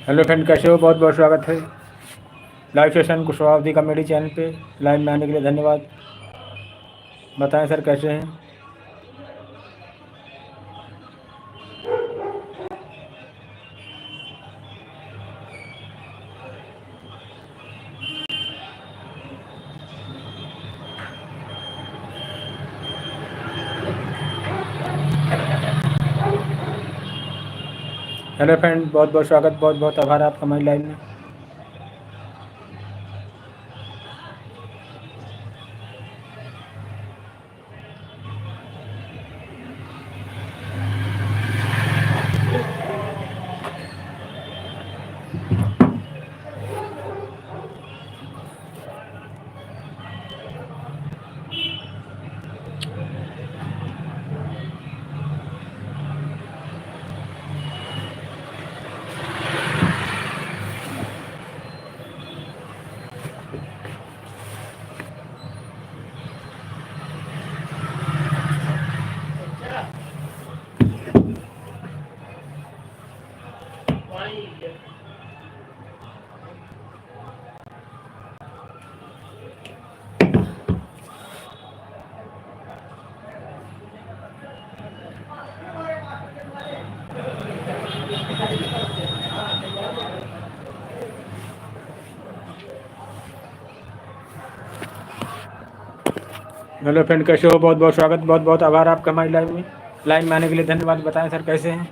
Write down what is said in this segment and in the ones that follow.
Hello friend, कैसे हो? बहुत बहुत स्वागत है live session Kushwaha comedy channel पे। लाइव में आने के लिए धन्यवाद। बताएं सर, कैसे हैं? हेलो फ्रेंड, बहुत बहुत स्वागत, बहुत बहुत आभार आपका हमारी लाइव में। हेलो फ्रेंड, कैसे हो? बहुत बहुत स्वागत, बहुत बहुत आभार आपका हमारी लाइव में आने के लिए धन्यवाद। बताएं सर, कैसे हैं?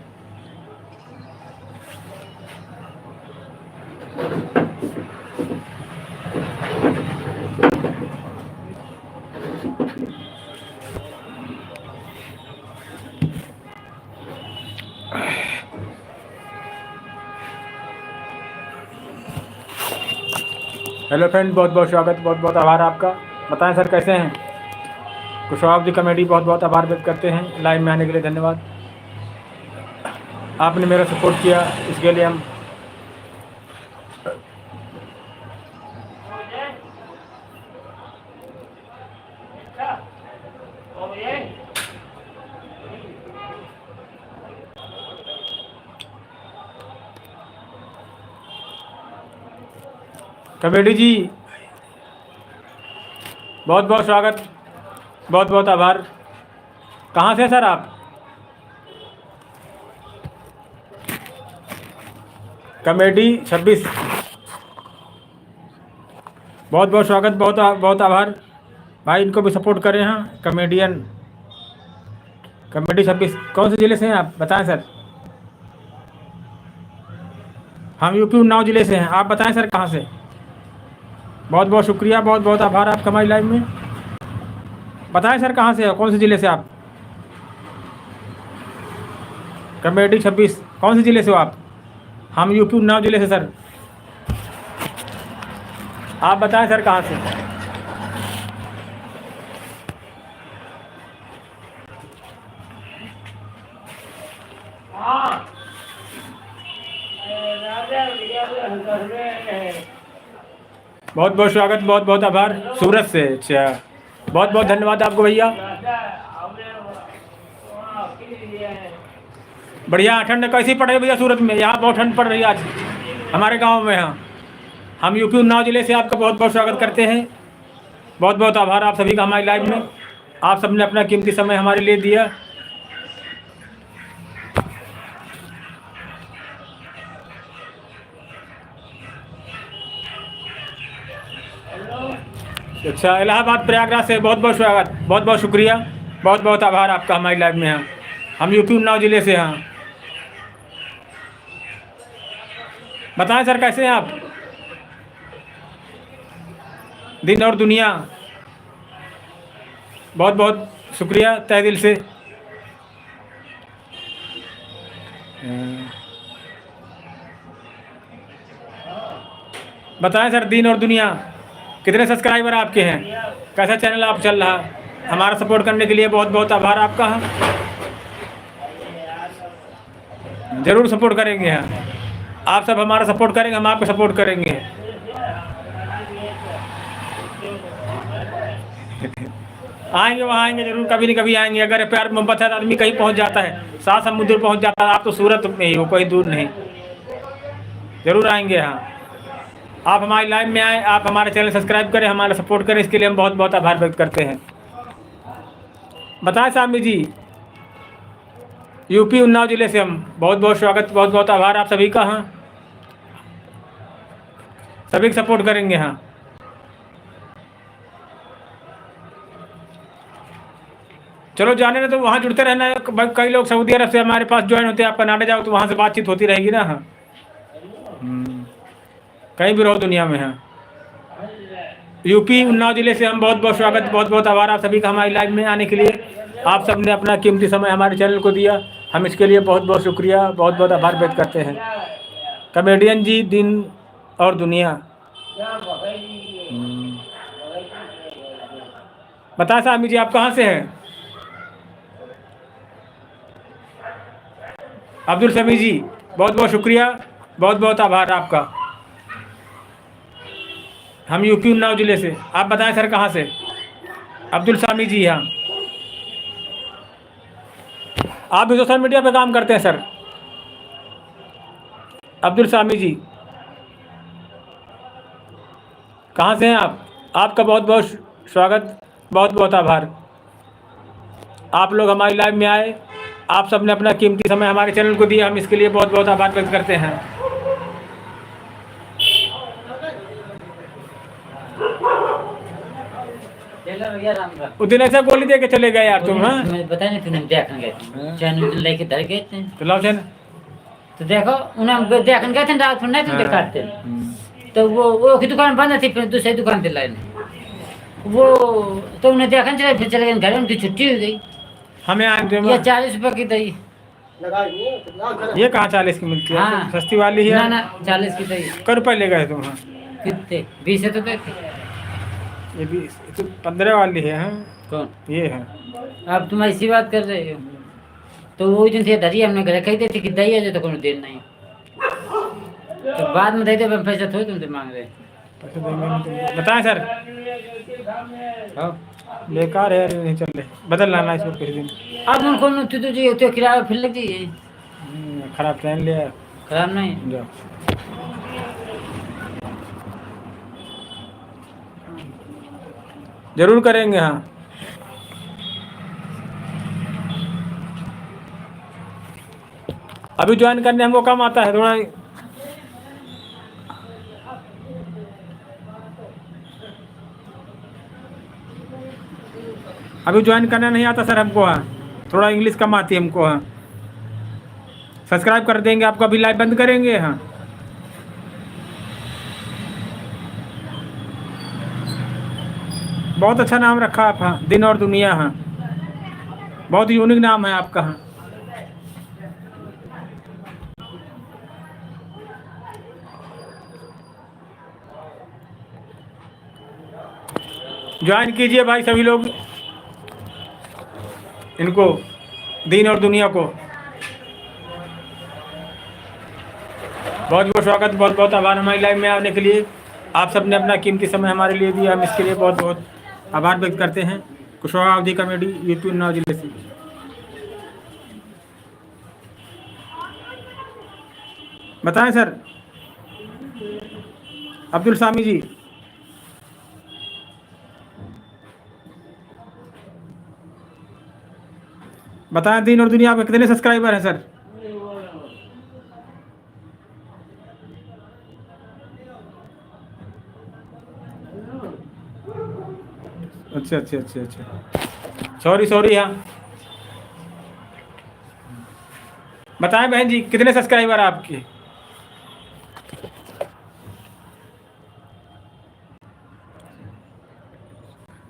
हेलो फ्रेंड, बहुत बहुत स्वागत, बहुत बहुत आभार आपका। बताएं सर, कैसे हैं? कुशवाहा कॉमेडी, बहुत बहुत आभार व्यक्त करते हैं। लाइव में आने के लिए धन्यवाद। आपने मेरा सपोर्ट किया, इसके लिए हम कॉमेडी जी, बहुत बहुत स्वागत, बहुत बहुत आभार। कहाँ से सर आप? कॉमेडी 26, बहुत बहुत स्वागत, बहुत बहुत आभार भाई। इनको भी सपोर्ट करें। हाँ, कॉमेडी 26, कौन से ज़िले से हैं आप? बताएं सर। हम यूपी उन्नाव ज़िले से हैं। आप बताएं सर, कहाँ से? बहुत बहुत शुक्रिया, बहुत बहुत आभार आपका हमारी लाइव में। बताएं सर, कहाँ से हो? कौन से ज़िले से आप? कॉमेडी 26, कौन से ज़िले से हो आप? हम यूपी उन्नाव ज़िले से सर। आप बताएं सर, कहाँ से? बहुत बहुत स्वागत, बहुत बहुत आभार। सूरत से? अच्छा, बहुत बहुत धन्यवाद आपको भैया। बढ़िया। ठंड कैसी पड़ रही है भैया सूरत में? यहाँ बहुत ठंड पड़ रही है आज हमारे गांव में। हाँ, हम यूपी उन्नाव ज़िले से आपका बहुत बहुत स्वागत करते हैं। बहुत बहुत आभार आप सभी का हमारी लाइव में। आप सबने अपना कीमती समय हमारे लिए दिया। अच्छा, इलाहाबाद प्रयागराज से बहुत बहुत स्वागत, बहुत बहुत शुक्रिया, बहुत बहुत आभार आपका हमारी लाइव में। हाँ, हम यूपी उन्नाव ज़िले से। हाँ, बताएं सर, कैसे हैं आप? दिन और दुनिया, बहुत बहुत शुक्रिया तहे दिल से। बताएं सर, दीन और दुनिया कितने सब्सक्राइबर आपके हैं, कैसा चैनल आप चल रहा। हमारा सपोर्ट करने के लिए बहुत बहुत आभार आपका। ज़रूर सपोर्ट करेंगे। हाँ, आप सब हमारा सपोर्ट करेंगे, हम आपको सपोर्ट करेंगे। आएंगे, वहाँ आएंगे जरूर, कभी नहीं कभी आएंगे। अगर प्यार मोहब्बत है तो आदमी कहीं पहुँच जाता है, 7 समुद्र पहुँच जाता है। आप तो सूरत में ही हो, कोई दूर नहीं। ज़रूर आएंगे। हाँ, आप हमारी लाइव में आए, आप हमारे चैनल सब्सक्राइब करें, हमारा सपोर्ट करें, इसके लिए हम बहुत बहुत आभार व्यक्त करते हैं। बताएं सामी जी, यूपी उन्नाव जिले से हम, बहुत बहुत स्वागत, बहुत बहुत आभार आप सभी का। हाँ, सभी का सपोर्ट करेंगे। हाँ, चलो जाने ना, तो वहाँ जुड़ते रहना है। कई लोग सऊदी अरब से हमारे पास ज्वाइन होते हैं, आप कनाडा जाओ तो वहाँ से बातचीत होती रहेगी ना। हाँ, कहीं भी रहो दुनिया में। हाँ, यूपी उन्नाव जिले से हम, बहुत बहुत स्वागत, बहुत बहुत आभार आप सभी का हमारी लाइव में आने के लिए। आप सब ने अपना कीमती समय हमारे चैनल को दिया, हम इसके लिए बहुत बहुत शुक्रिया, बहुत बहुत आभार व्यक्त करते हैं। कॉमेडियन जी, दिन और दुनिया। बता सामी जी, आप कहाँ से हैं? अब्दुल समी जी, बहुत बहुत शुक्रिया, बहुत बहुत आभार आपका। हम यूपी उन्नाव जिले से। आप बताएं सर, कहाँ से? अब्दुल सामी जी। हाँ, आप भी सोशल मीडिया पे काम करते हैं सर? अब्दुल सामी जी, कहाँ से हैं आप? आपका बहुत बहुत स्वागत, बहुत बहुत आभार। आप लोग हमारी लाइव में आए, आप सब ने अपना कीमती समय हमारे चैनल को दिया, हम इसके लिए बहुत बहुत आभार व्यक्त करते हैं। उस दिन ऐसा गोली दे के चले गए यार तुम। हाँ, बताया नहीं तूने, देखने गए चैनल लेके धर गए थे। तो लाओ चैनल, तो देखो उन्हें देखने गए थे रात में, नहीं तुम दिखाते। तो वो की दुकान बंद थी, फिर दूसरी दुकान पे लाए वो, तो उन्हें देखने चले, फिर चले गए घर, उनकी छुट्टी हो गई। हमें ये 40 रुपए की दही। ये कहाँ 40 की मिलती है? हाँ, सस्ती वाली है। ना 40 की दही। कै रुपये ले गए तुम? हाँ, कितने? 20 रुपए की। ये भी तो 15 वाली है। हाँ, कौन ये है? अब तुम ऐसी बात कर रहे हो? तो वो दिन थे धरी, हमने घर कही देती कि दही है, तो कोई देर नहीं, तो बाद में दे दे, पैसा थोड़ी तुमसे मांग रहे। पैसे देंगे नहीं तुमको। बताएं सर, बेकार है, नहीं चल रहे, बदल लाना इसको किसी दिन। अब उनको तुझे तो किराया फिर लग जाइए। खराब ट्रेन लिया, खराब नहीं जाओ। जरूर करेंगे। हाँ, अभी ज्वाइन करने हमको कम आता है थोड़ा। अभी ज्वाइन करना नहीं आता सर हमको। हाँ, थोड़ा इंग्लिश कम आती है हमको। हाँ, सब्सक्राइब कर देंगे आपको, अभी लाइव बंद करेंगे। हाँ, बहुत अच्छा नाम रखा आप। हाँ, दिन और दुनिया। हाँ, बहुत यूनिक नाम है आपका। हाँ, ज्वाइन कीजिए भाई सभी लोग, इनको, दिन और दुनिया को। बहुत बहुत स्वागत, बहुत बहुत आभार हमारी लाइव में आने के लिए। आप सब ने अपना कीमती समय हमारे लिए दिया, हम इसके लिए बहुत बहुत आभार व्यक्त करते हैं। कुशवाहा अवधि कॉमेडी, यूपी उन्नाव जिले से। बताएं सर, अब्दुल सामी जी, बताएं दिन और दुनिया में कितने सब्सक्राइबर हैं सर? अच्छा अच्छा अच्छा अच्छा, सॉरी। हाँ, बताएं बहन जी, कितने सब्सक्राइबर आपके?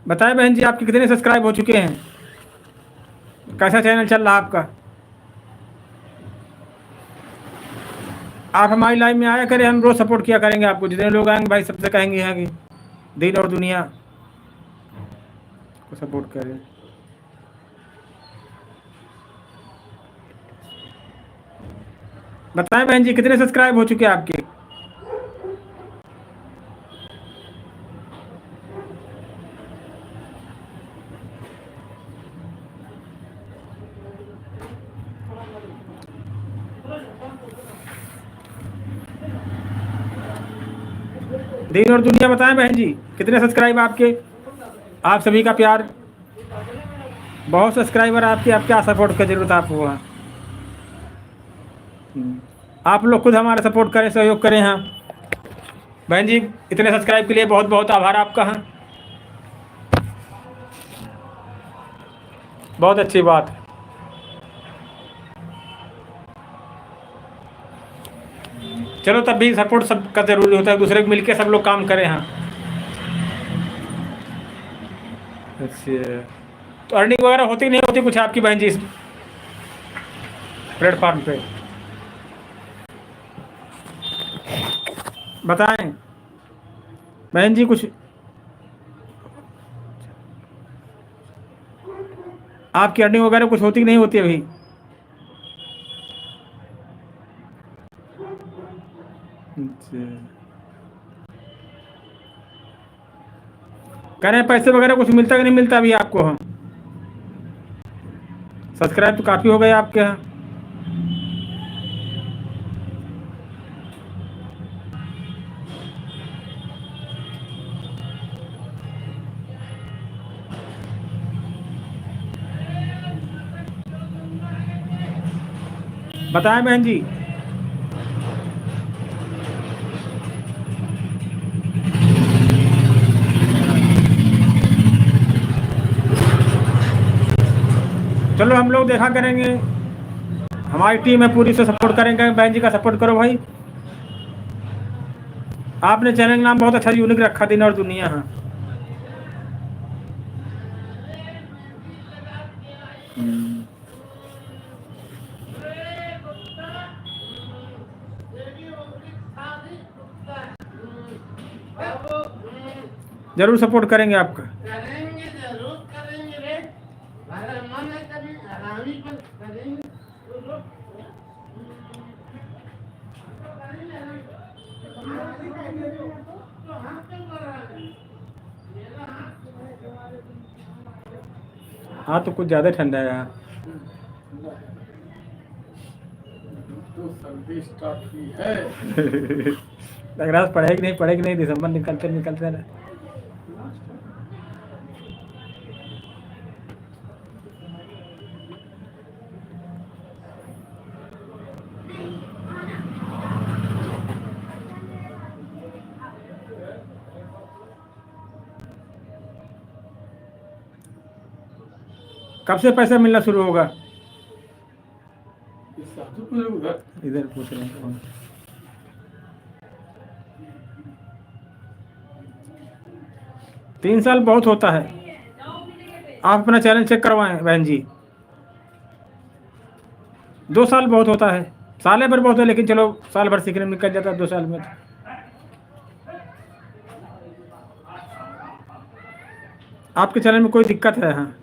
बताएं बहन जी, आपके कितने सब्सक्राइब हो चुके हैं? कैसा चैनल चल रहा है आपका? आप हमारी लाइव में आया करें, हम रोज सपोर्ट किया करेंगे आपको। जितने लोग आएंगे भाई सबसे कहेंगे यहाँ की दीन और दुनिया को सपोर्ट करें। बताएं बहन जी कितने सब्सक्राइब हो चुके हैं आपके? दीन और दुनिया बताएं बहन जी कितने सब्सक्राइब आपके? आप सभी का प्यार, बहुत सब्सक्राइबर आपके, आप क्या सपोर्ट की जरूरत आपको है? आप लोग खुद हमारा सपोर्ट करें, सहयोग करें। हाँ बहन जी इतने सब्सक्राइब के लिए बहुत बहुत आभार आपका। हाँ बहुत अच्छी बात है। चलो तब भी सपोर्ट सबका जरूरी होता है, दूसरे को मिलके सब लोग काम करें। हाँ अच्छा, तो अर्निंग वगैरह होती नहीं होती कुछ आपकी बहन जी इस प्लेटफॉर्म पे? बताएं बहन जी कुछ आपकी अर्निंग वगैरह कुछ होती नहीं होती अभी? अच्छा, कह रहे हैं पैसे वगैरह कुछ मिलता कि नहीं मिलता अभी आपको? हाँ सब्सक्राइब तो काफ़ी हो गए आपके यहाँ। बताएं बहन जी। चलो हम लोग देखा करेंगे, हमारी टीम है पूरी से सपोर्ट करेंगे। बहन जी का सपोर्ट करो भाई। आपने चैनल नाम बहुत अच्छा यूनिक रखा, दिन और दुनिया। हाँ जरूर सपोर्ट करेंगे आपका। हाँ तो कुछ ज़्यादा ठंडा है यहाँ। तो सर्दी स्टार्ट की है। लग रहा है पढ़ेगी नहीं, दिसंबर निकलते निकलते ना। कब से पैसा मिलना शुरू होगा? इस साधु को उधर इधर पूछ रहे हैं। 3 साल बहुत होता है। आप अपना चैनल चेक करवाएं बहन जी। 2 साल बहुत होता है, साल भर बहुत है, लेकिन चलो साल भर सीखने में निकल जाता है 2 साल में। आपके चैनल में कोई दिक्कत है? हाँ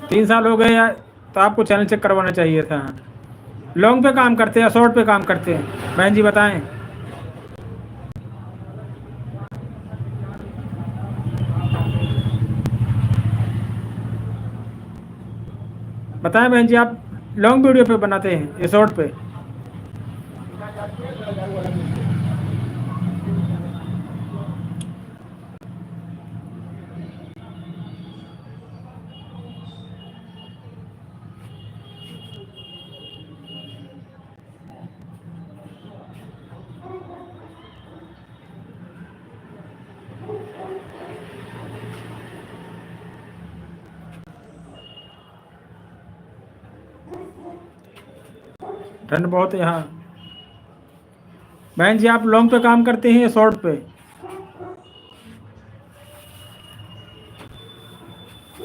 तीन साल हो गए यार, तो आपको चैनल चेक करवाना चाहिए था। हाँ लॉन्ग पे काम करते हैं, शॉर्ट पे काम करते हैं बहन जी बताएं? बताएं बहन जी, आप लॉन्ग वीडियो पे बनाते हैं या शॉर्ट पे? ठंड बहुत है यहाँ। बहन जी आप लॉन्ग पे काम करते हैं या शॉर्ट पे? तो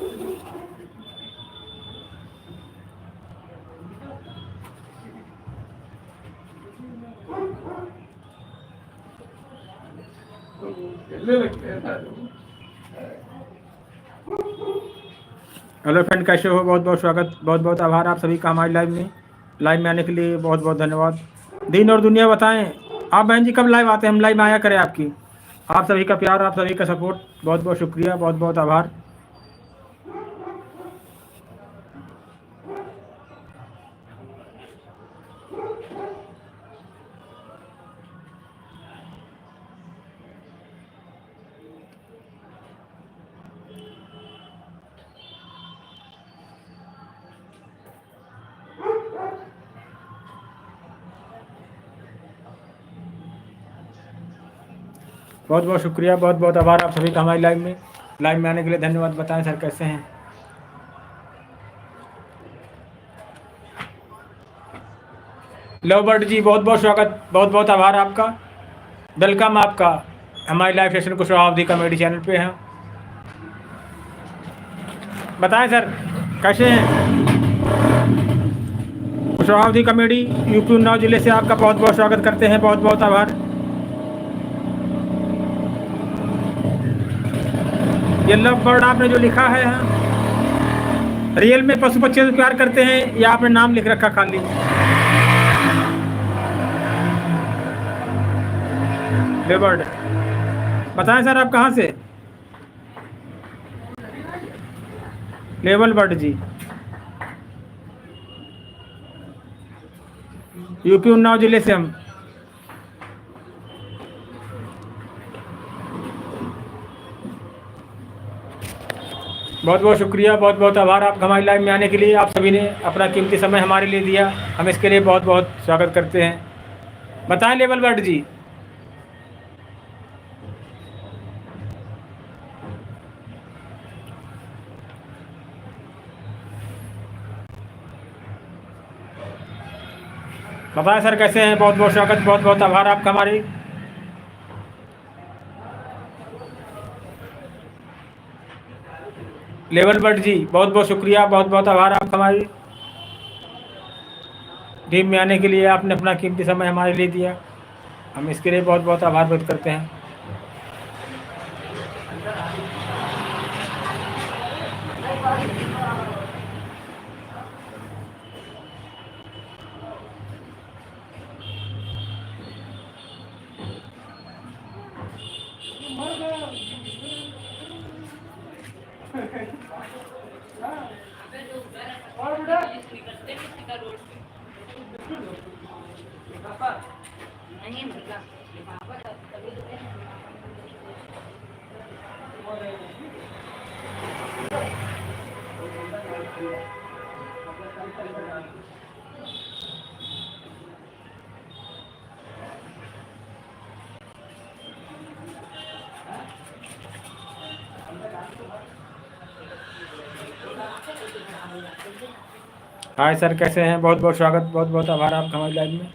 खेलने लगते हैं ना लोग। हेलो फ्रेंड, कैसे हो? बहुत बहुत स्वागत, बहुत बहुत आभार आप सभी का हमारे लाइव में आने के लिए बहुत बहुत धन्यवाद। दिन और दुनिया बताएं, आप बहन जी कब लाइव आते हैं, हम लाइव में आया करें आपकी। आप सभी का प्यार, आप सभी का सपोर्ट, बहुत बहुत शुक्रिया, बहुत बहुत आभार। बहुत बहुत शुक्रिया, बहुत बहुत आभार आप सभी का हमारे लाइव में आने के लिए धन्यवाद। बताएं सर कैसे हैं? लवबर्ड जी बहुत बहुत स्वागत, बहुत बहुत आभार आपका, वेलकम आपका हमारे live session Kushwaha comedy channel पे हैं। बताएं सर कैसे हैं? कुशवाहा कॉमेडी यूपी उन्नाव जिले से आपका बहुत बहुत स्वागत करते हैं, बहुत बहुत आभार। ये लवबर्ड आपने जो लिखा है, रियल में पशु पक्षी से प्यार करते हैं या आपने नाम लिख रखा खाली? लवबर्ड बताएं सर आप कहाँ से? लेवल बर्ड जी यूपी उन्नाव जिले से हम। बहुत बहुत शुक्रिया, बहुत बहुत आभार आपका हमारे लाइव में आने के लिए। आप सभी ने अपना कीमती समय हमारे लिए दिया, हम इसके लिए बहुत बहुत स्वागत करते हैं। बताएं लेवल बर्ड जी। बताएं सर कैसे हैं? बहुत बहुत स्वागत, बहुत बहुत आभार आपका हमारी। लेवल बर्ड जी बहुत बहुत शुक्रिया, बहुत बहुत आभार आपका हमारी टीम में आने के लिए। आपने अपना कीमती समय हमारे लिए दिया, हम इसके लिए बहुत बहुत आभार व्यक्त करते हैं। हाय सर कैसे हैं? बहुत बहुत स्वागत, बहुत बहुत आभार आपका हमारी लाइव में।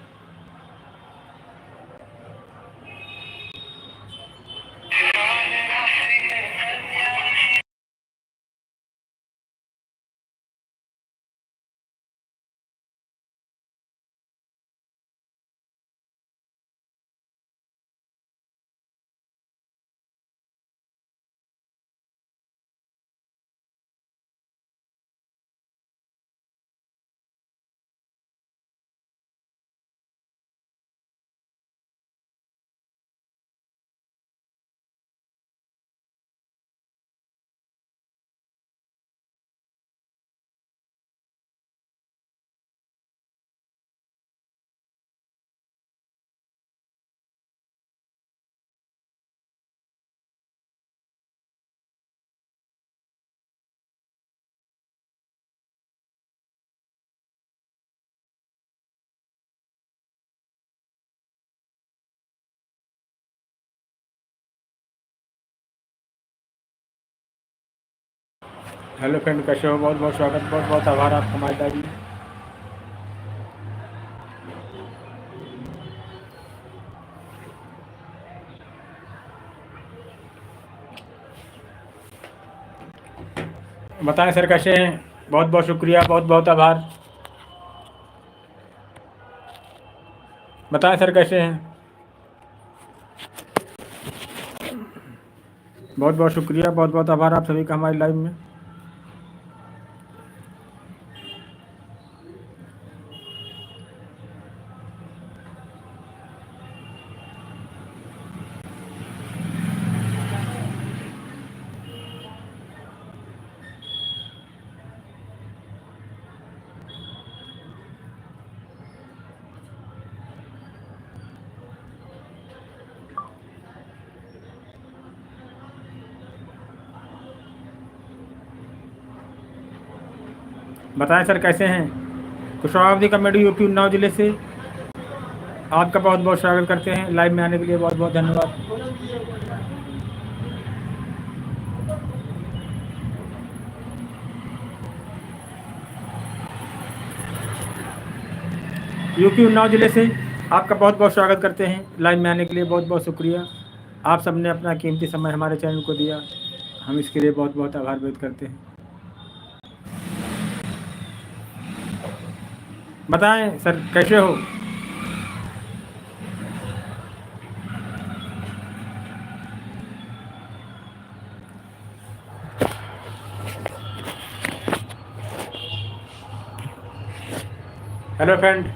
हेलो फ्रेंड कैसे हो? बहुत बहुत स्वागत, बहुत बहुत आभार आपका हमारी लाइव में। बताएं सर कैसे हैं? बहुत बहुत शुक्रिया, बहुत बहुत आभार। बताएं सर कैसे हैं? बहुत बहुत शुक्रिया, बहुत बहुत आभार आप सभी का हमारी लाइव में। बताएं सर कैसे हैं? कुशवाहा कॉमेडी यूपी उन्नाव जिले से आपका बहुत बहुत स्वागत करते हैं। लाइव में आने के लिए बहुत बहुत धन्यवाद। यूपी उन्नाव जिले से आपका बहुत बहुत स्वागत करते हैं। लाइव में आने के लिए बहुत बहुत शुक्रिया। आप सबने अपना कीमती समय हमारे चैनल को दिया, हम इसके लिए बहुत बहुत आभार व्यक्त करते हैं। बताएं सर कैसे हो? Hello friend.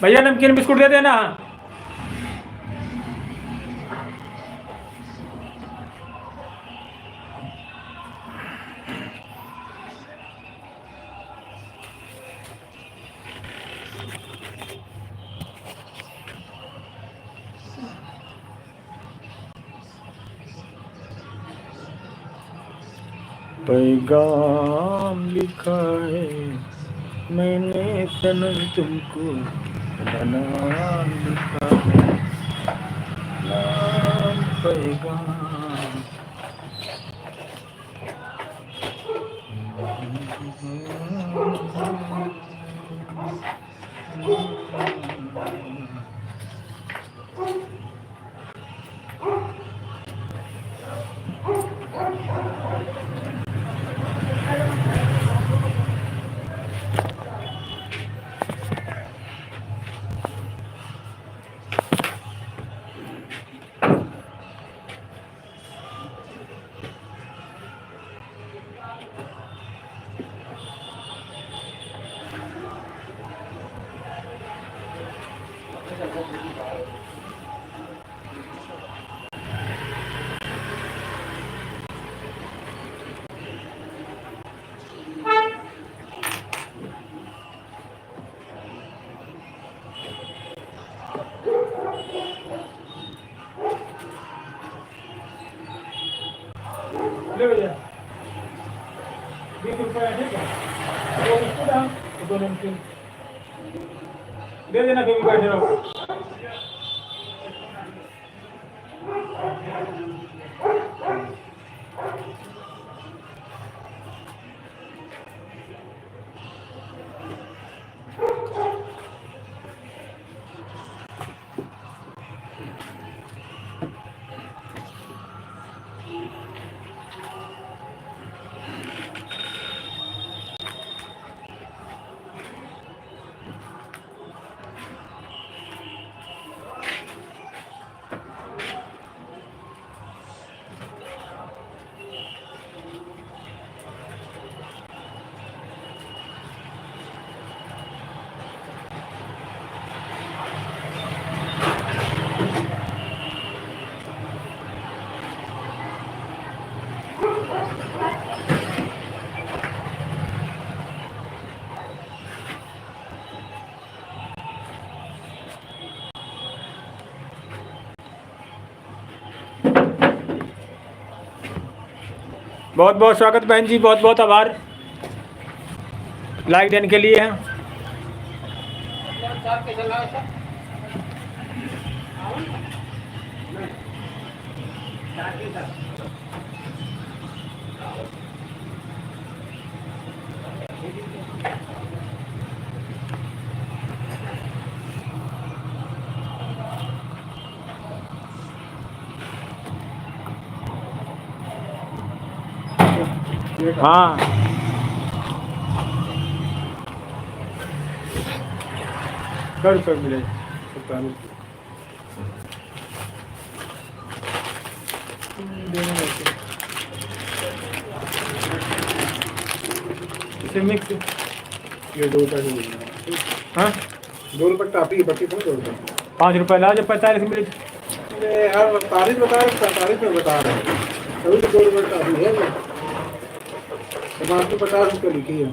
भैया नमकीन बिस्कुट दे देना। पैगाम लिखा है मैंने सनम तुमको, बना लिखा है नाम पैगाम। ले भैया 20 रुपये ठीक है, दो बिस्कुट हैं, दो नमकीन दे देना, फिर बैठे रहो। बहुत बहुत स्वागत बहन जी, बहुत बहुत आभार लाइक देने के लिए हैं। हाँ कर मिले 47 इसे मिक्स ये 2 रुपए की मिल रहा है। हाँ 2 रुपए टापी बटी को 2 रुपए 5 रुपये ला जब 45 मिनट। अरे यार 45 बता रहे 45 में बता रहे हैं अभी तो 2 रुपए टापी है ना टमाटर 50 रुपए लिखी है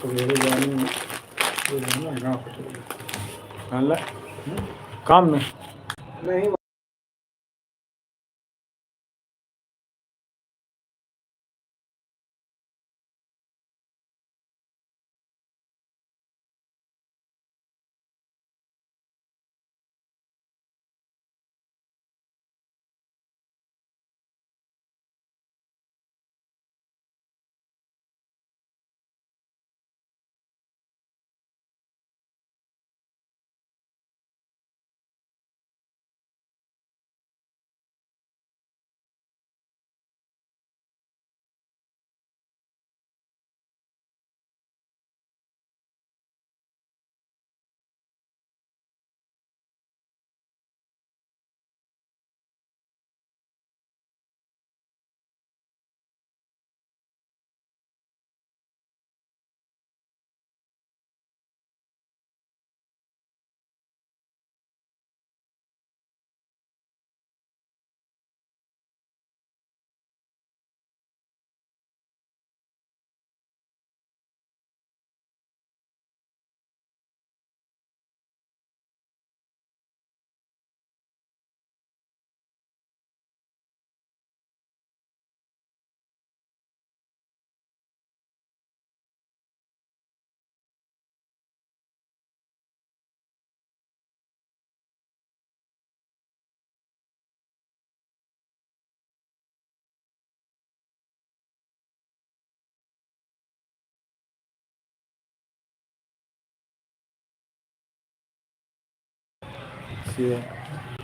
तो मेरे जाने वो जाना गाँव पे चले अल्लाह काम में नहीं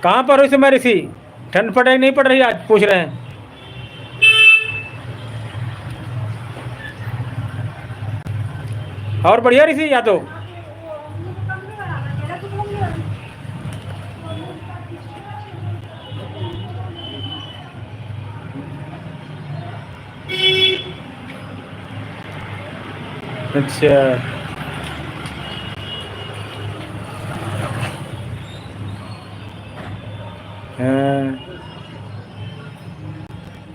कहाँ पर हो इस समय ऋषि? ठंड पड़ रही नहीं पड़ रही आज पूछ रहे हैं। और बढ़िया ऋषि या तो अच्छा हाँ।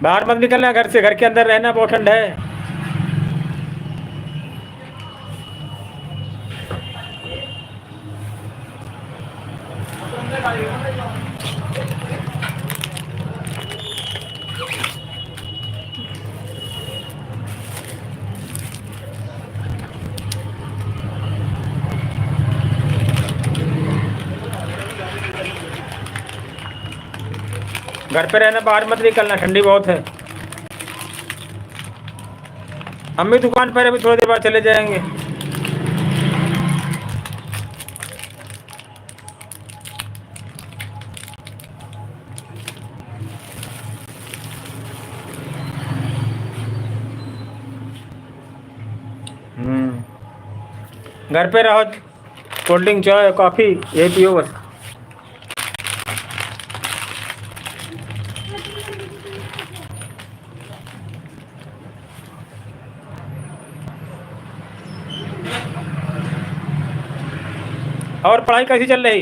बाहर मत निकलना घर से, घर के अंदर रहना, बहुत ठंड है। घर पे रहना, बाहर मत निकलना, ठंडी बहुत है। अम्मी दुकान पर अभी थोड़ी देर बाद चले जाएंगे। घर पे रहो, कोल्ड ड्रिंक चाय कॉफ़ी यही पियो बस। और पढ़ाई कैसी चल रही?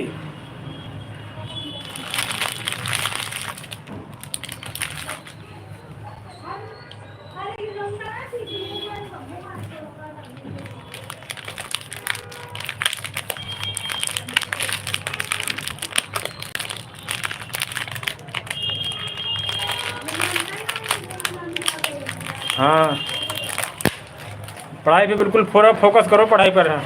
हाँ, पढ़ाई पे बिल्कुल पूरा फोकस करो, पढ़ाई पर। हाँ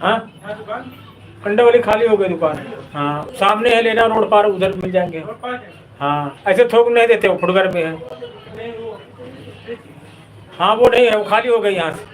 हाँ, अंडे वाली खाली हो गई दुकान। हाँ, सामने है, लेना रोड पार, उधर मिल जाएंगे। हाँ, ऐसे थोक नहीं देते, वो फुटगर में है। हाँ, वो नहीं है, वो खाली हो गई यहाँ से।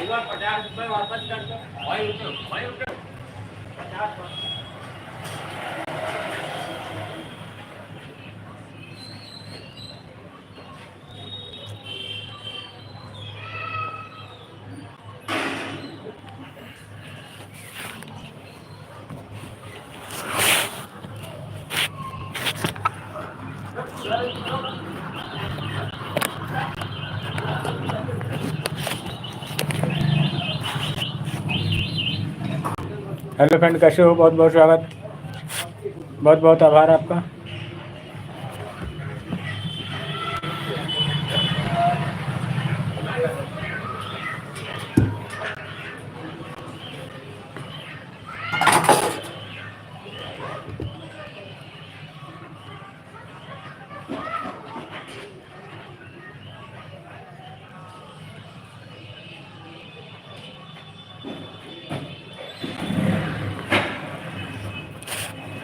₹50 वापस कर दो, भाई उठो 50। हेलो फ्रेंड, कैसे हो? बहुत बहुत स्वागत, बहुत बहुत आभार आपका।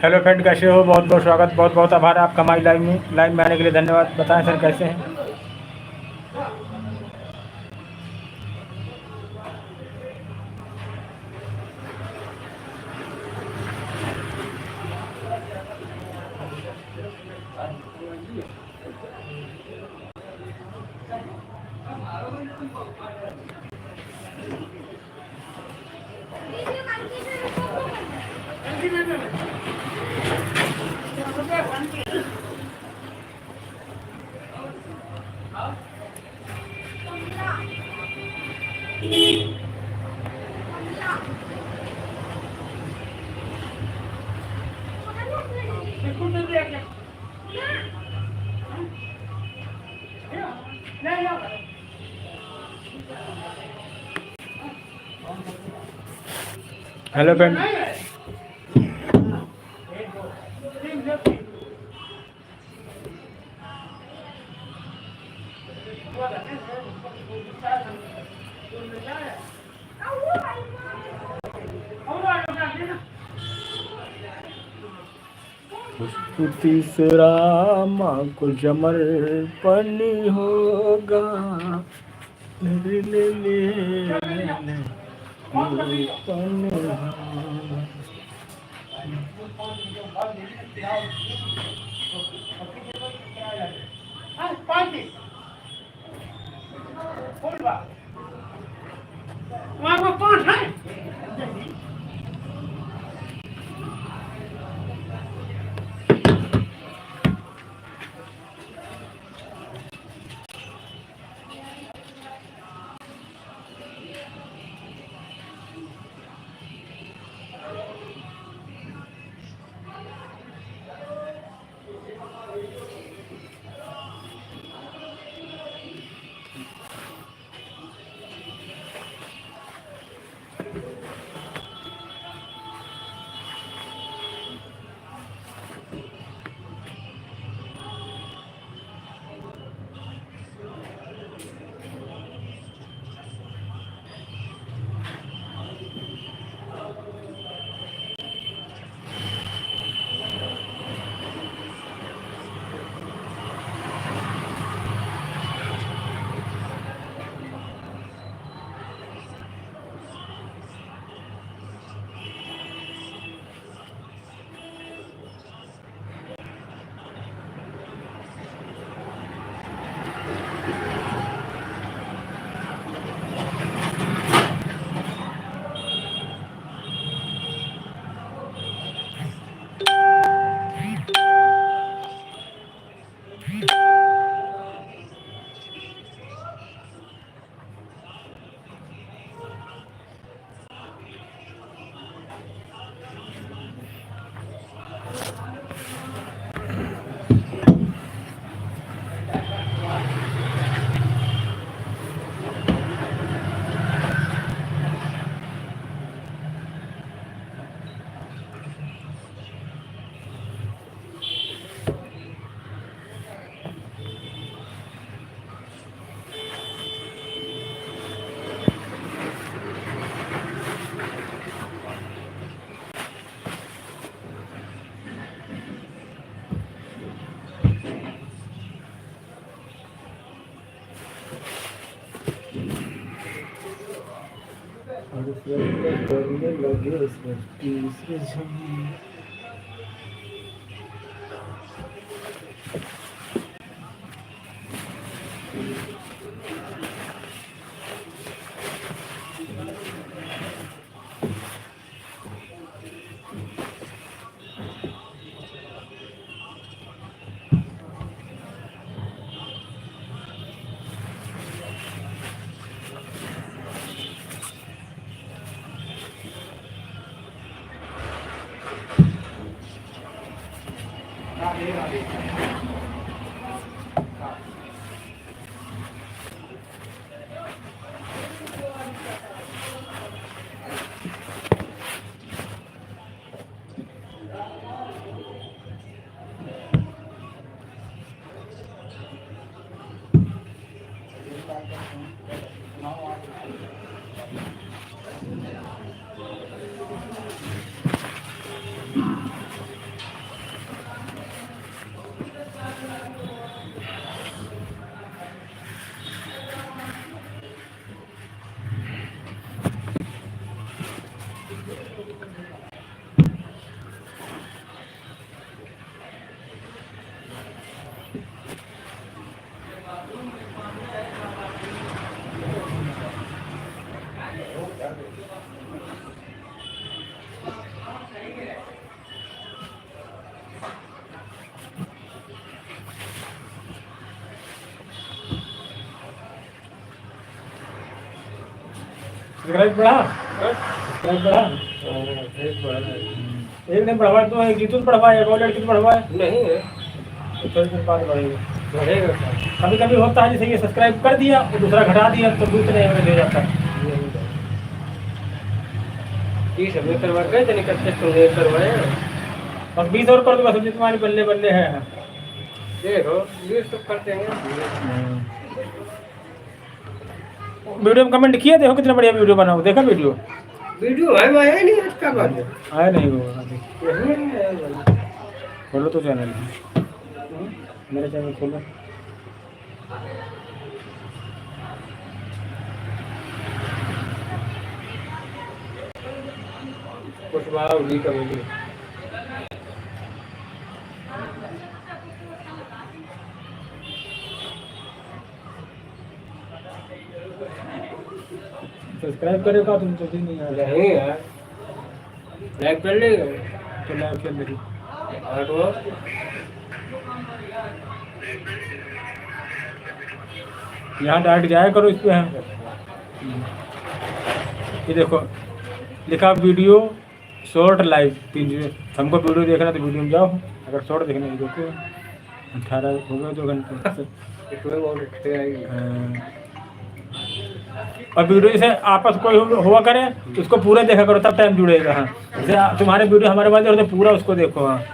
हेलो फ्रेंड, कैसे हो? बहुत बहुत स्वागत, बहुत बहुत आभार आपका हमारी लाइव में आने के लिए धन्यवाद। बताएं सर कैसे हैं? हेलो फ्रेंड, स्तुति से रामा को समर्पण होगा। ले ले ले ले समर्पण होगा। करने लगे सृष्टि सृजन। सब्सक्राइब बढ़ा, सब्सक्राइब बढ़ा। एक बार एक ने बढ़वा तो एक जीतू ने बढ़वा, एक और लड़की ने बढ़वा है, नहीं है, तो थोड़ी देर बाद बढ़ेगा। बढ़ेगा क्या? कभी कभी होता है जैसे ये सब्सक्राइब कर दिया और दूसरा घटा दिया तो दूसरे में दे जाता है। ये सब नहीं करवा गए थे, निकलते तुमने करवाए। और 20 और कर दूंगा, समझे तुम्हारी बल्ले बल्ले है। देखो ये सब करते हैं। वीडियो में कमेंट किया, देखो कितना बढ़िया वीडियो बनाओ, देखा वीडियो वीडियो है मैं आया नहीं, इसका बात है। आया नहीं वो अभी। नहीं है। खोलो तो चैनल, मेरा चैनल खोलो। कुछ बात नहीं करेगी। सब्सक्राइब करेगा तुम तो भी नहीं आ रहा नहीं यार, लाइक कर लेगा तो लाइक कर मेरी। और वो यहाँ डायरेक्ट जाया करो इस पे है। ये देखो लिखा वीडियो शॉर्ट लाइव 3 जो हमको वीडियो देखना तो वीडियो में जाओ, अगर शॉर्ट देखना है देखो। 18 हो गए 2 घंटे। इसमें बहुत अच्छे आएगी। और वीडियो जैसे आपस कोई हुआ करे तो उसको पूरा देखा करो, तब टाइम जुड़ेगा। हाँ जैसे तुम्हारे वीडियो हमारे पास तो पूरा उसको देखो। हाँ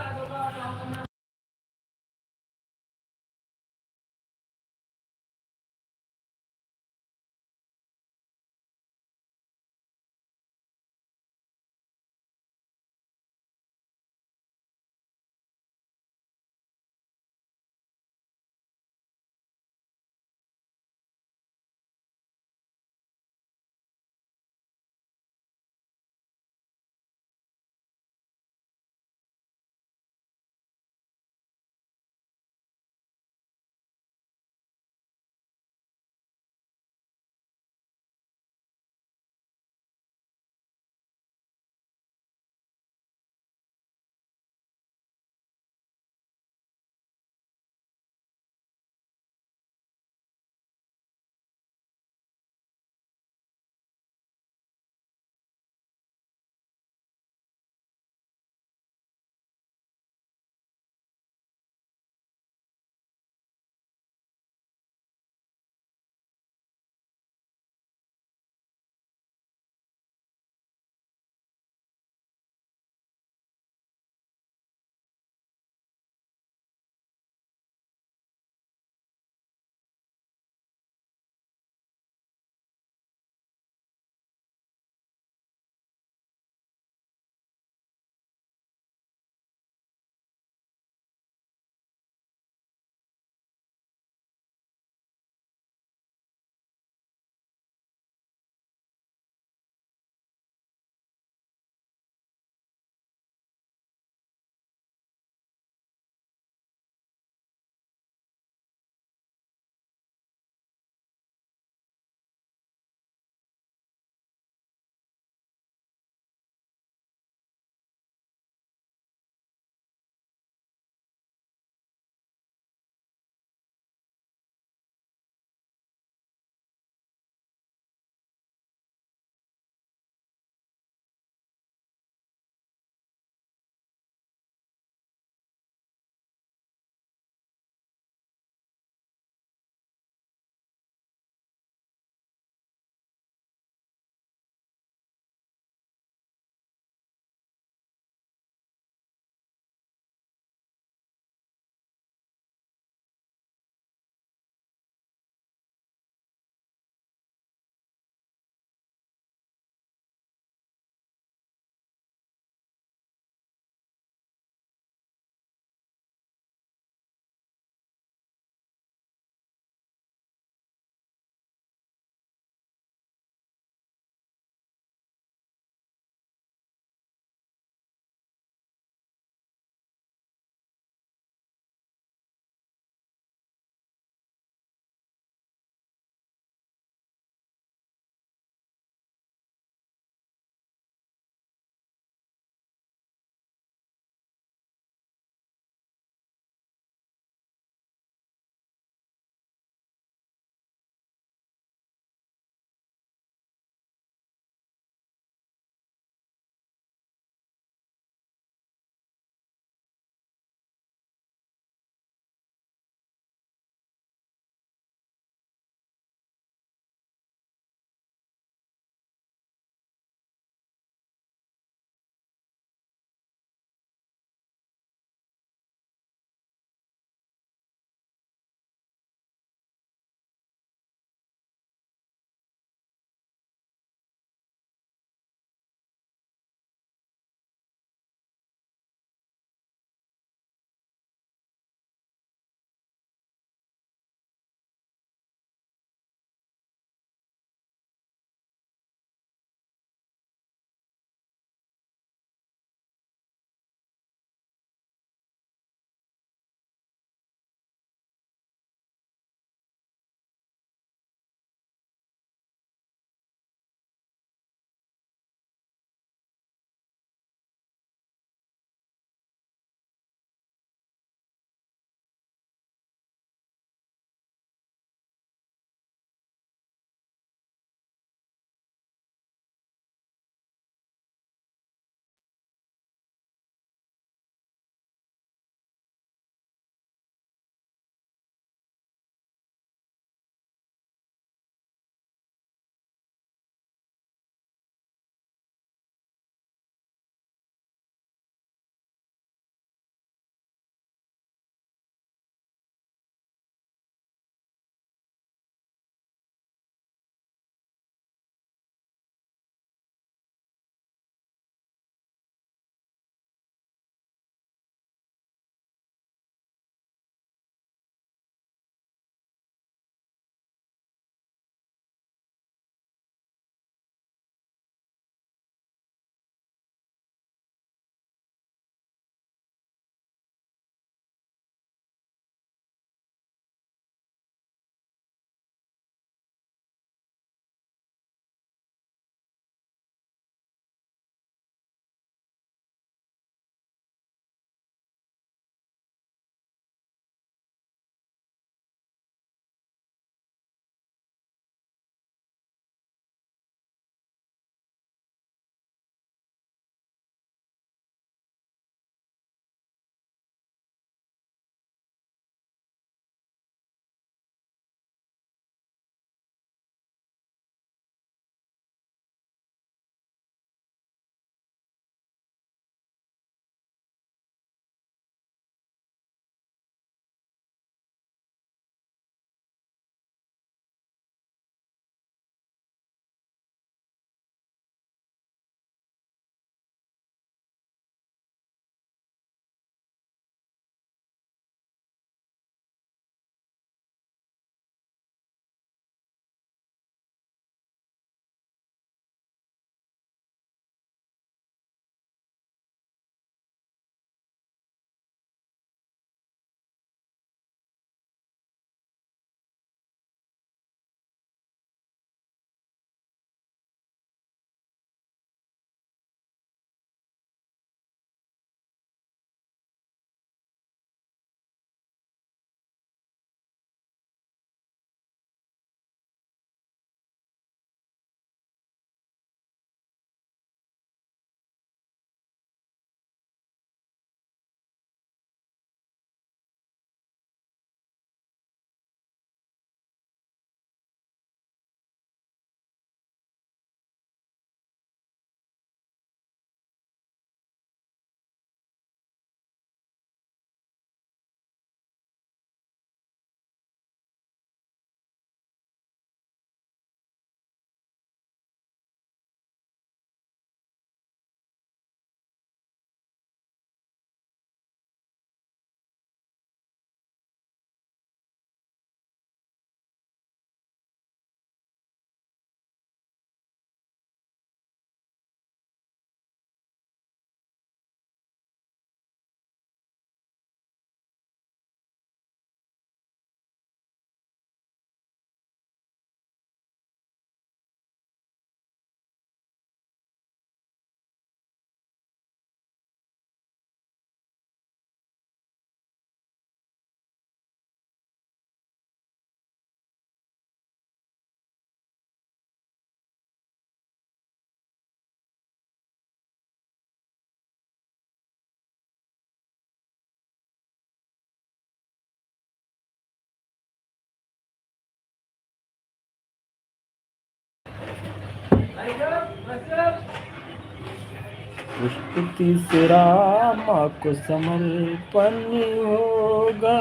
स्तुति से रामा को समर्पण होगा,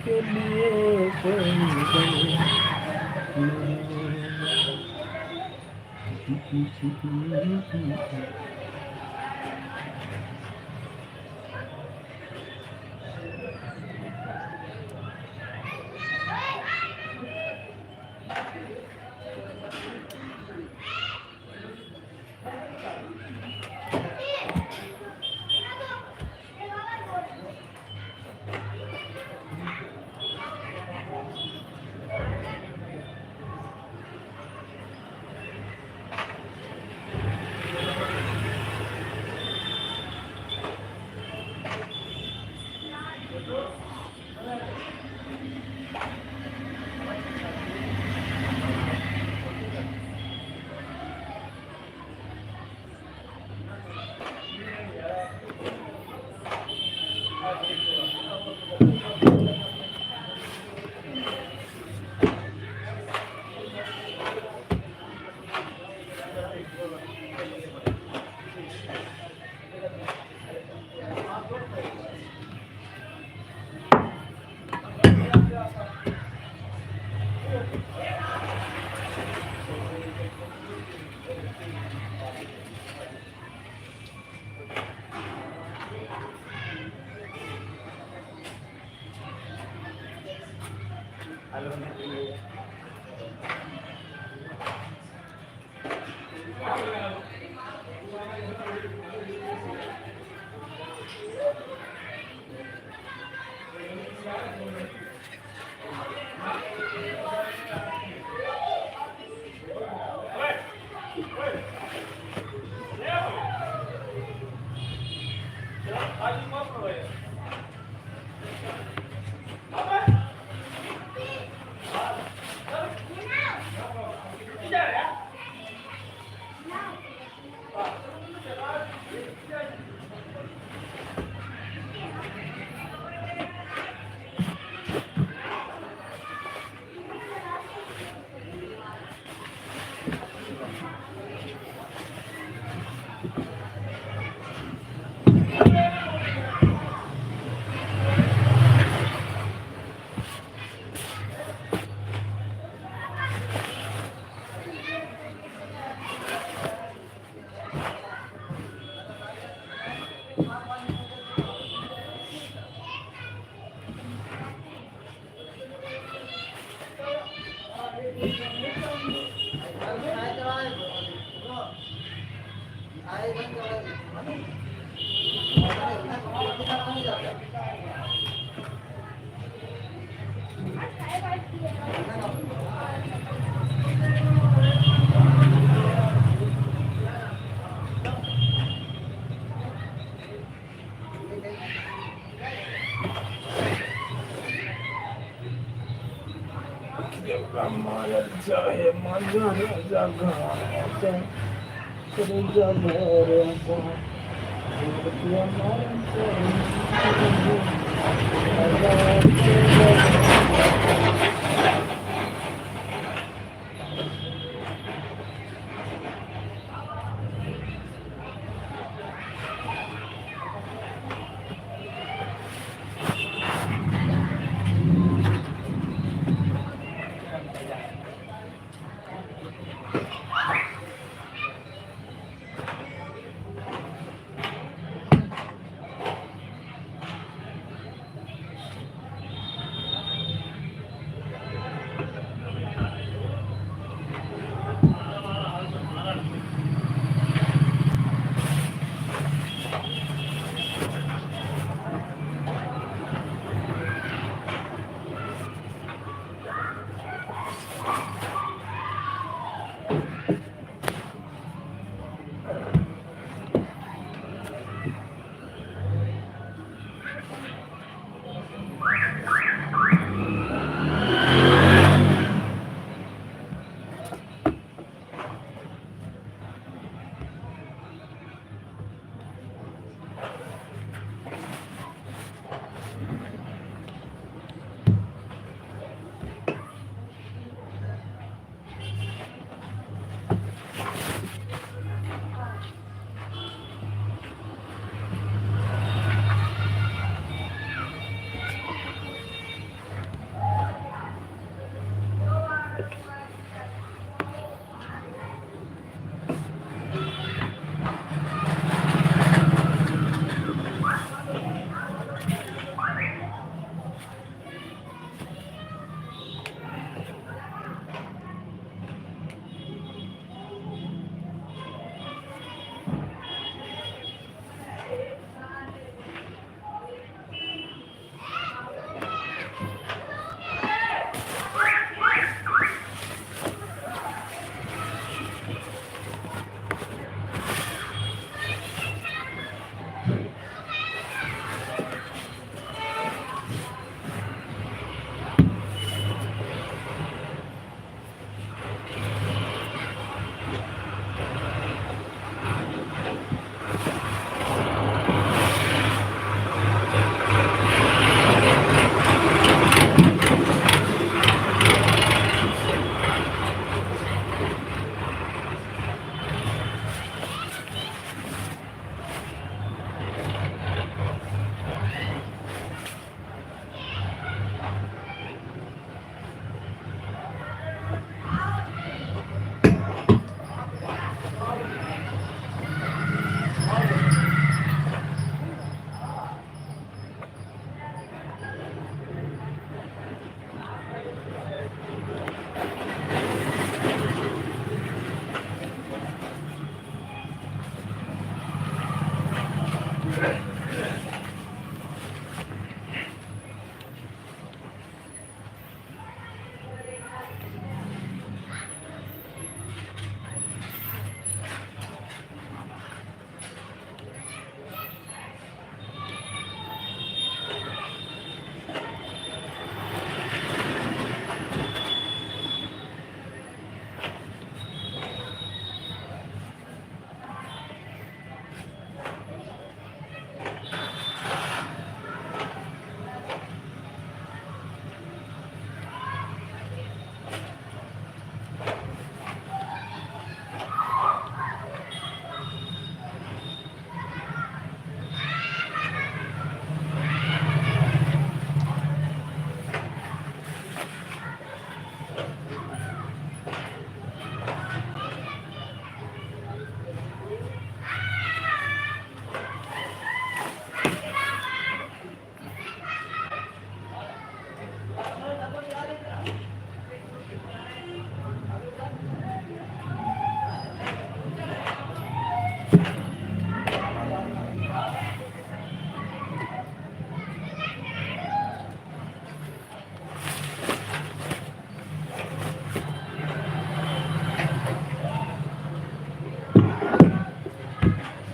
के लिए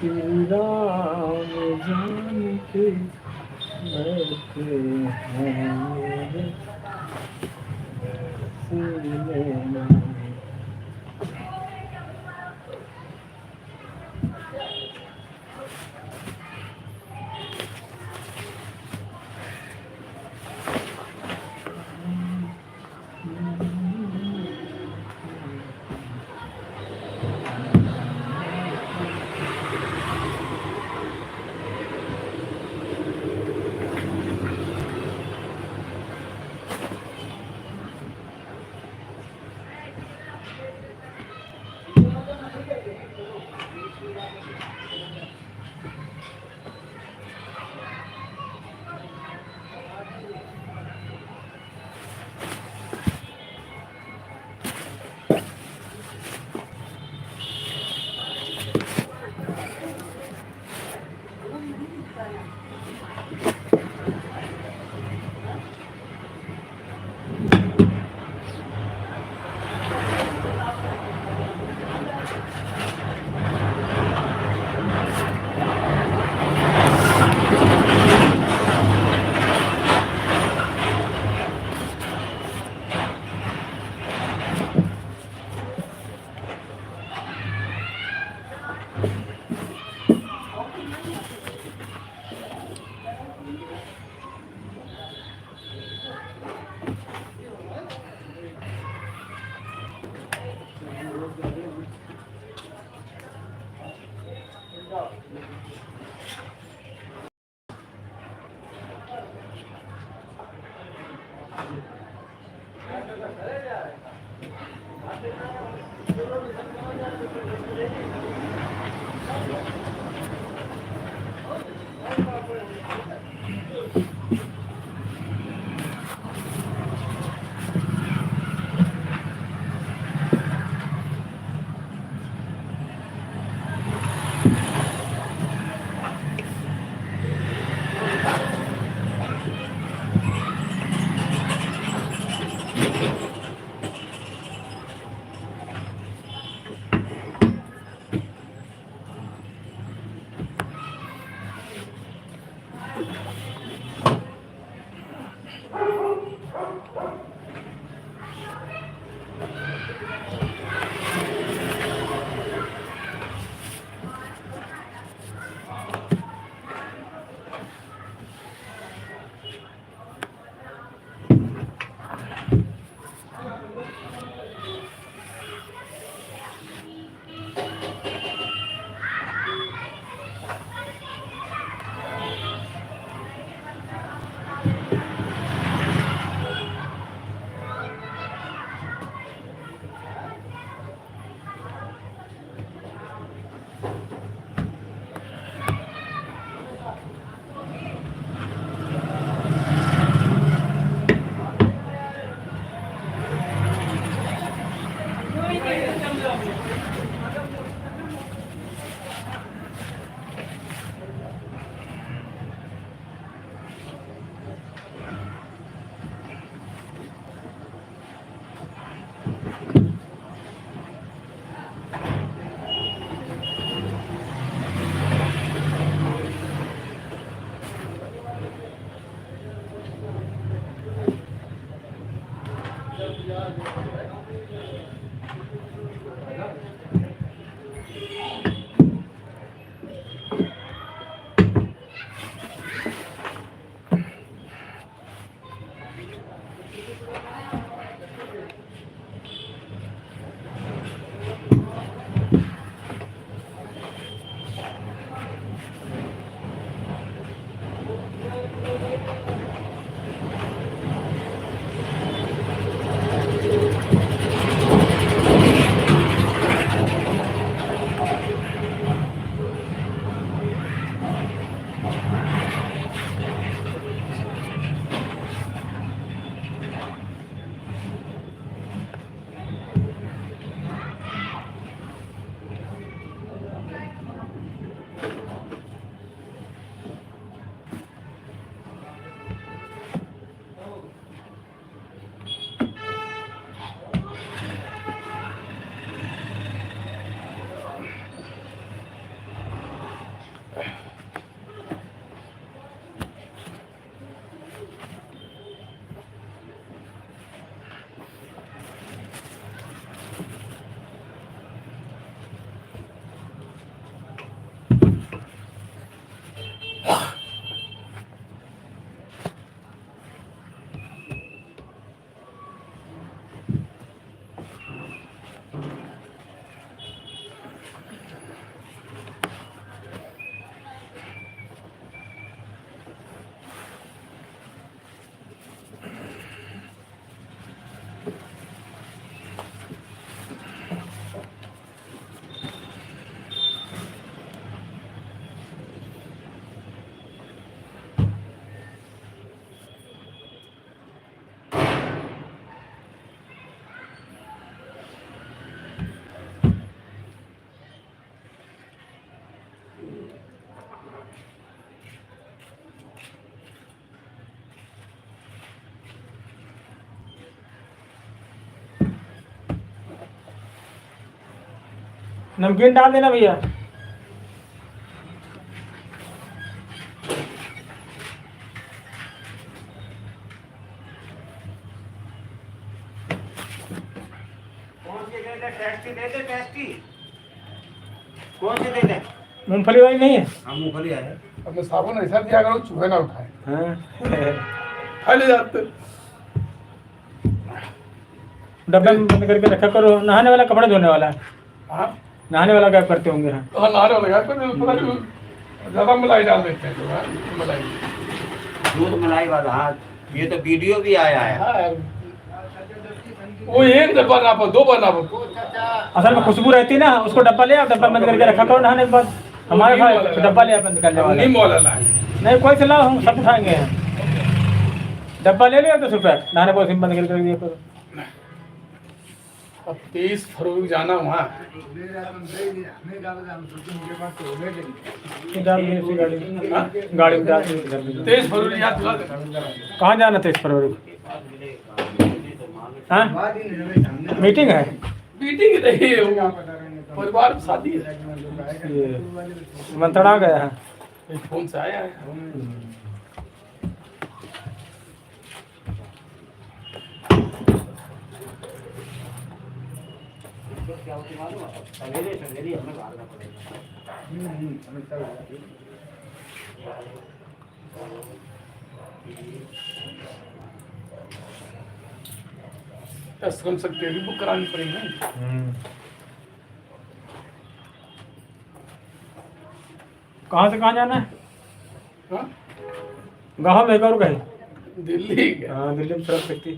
श्री राम जानकी बैठे हैं मेरे सीने में। नमकीन डाल देना भैया। कौन सी दे दे? टेस्टी दे दे, टेस्टी। कौन सी दे दे? मूंगफली वाली नहीं है? हाँ, मूंगफली है। अपने साबुन ऐसा दिया करो चूहे ना उठाए। हाँ। खा ले जाते। डब्बा में बंद करके रखा करो। नहाने वाला, कपड़े धोने वाला। हाँ नहाने वाला क्या करते होंगे? हाँ। हाँ नारे लगा पर पता नहीं ज्यादा मलाई डाल देते हैं लोग। हाँ, मलाई। दूध मलाई वाला। हाँ, ये तो वीडियो भी आया है। हाँ यार। वो एक डब्बा नापो, दो बार नापो। असल में खुशबू रहती है ना, उसको डब्बा ले आओ, डब्बा बंद करके रखा करो नहाने के बाद। हमारे पास डब्बा ले आओ बंद करने वाला। नीम वाला लाए। नहीं कोई चलाओ, हम सब उठाएंगे। डब्बा ले लिया 10 रुपये, नहाने को बंद करके रख दिया करो। अब 23 फरवरी जाना वहाँ। डाल दिए इसी गाड़ी में। गाड़ी में डाल दिए घर में। 23 फरवरी याद दिला दे। कहाँ जाना 23 फरवरी को? हाँ, मीटिंग है। मीटिंग नहीं है वो, परिवार में शादी है। ये मंत्रणा गया है। एक फोन से आया है। क्या होती मालूम है? सवेरे सवेरे हमें भागना पड़ेगा। श्रम शक्ति भी बुक करानी पड़ेगी ना। कहाँ से कहाँ जाना है? हाँ? गाँव में और कहीं? दिल्ली गया। हाँ, दिल्ली में तरफ सकती।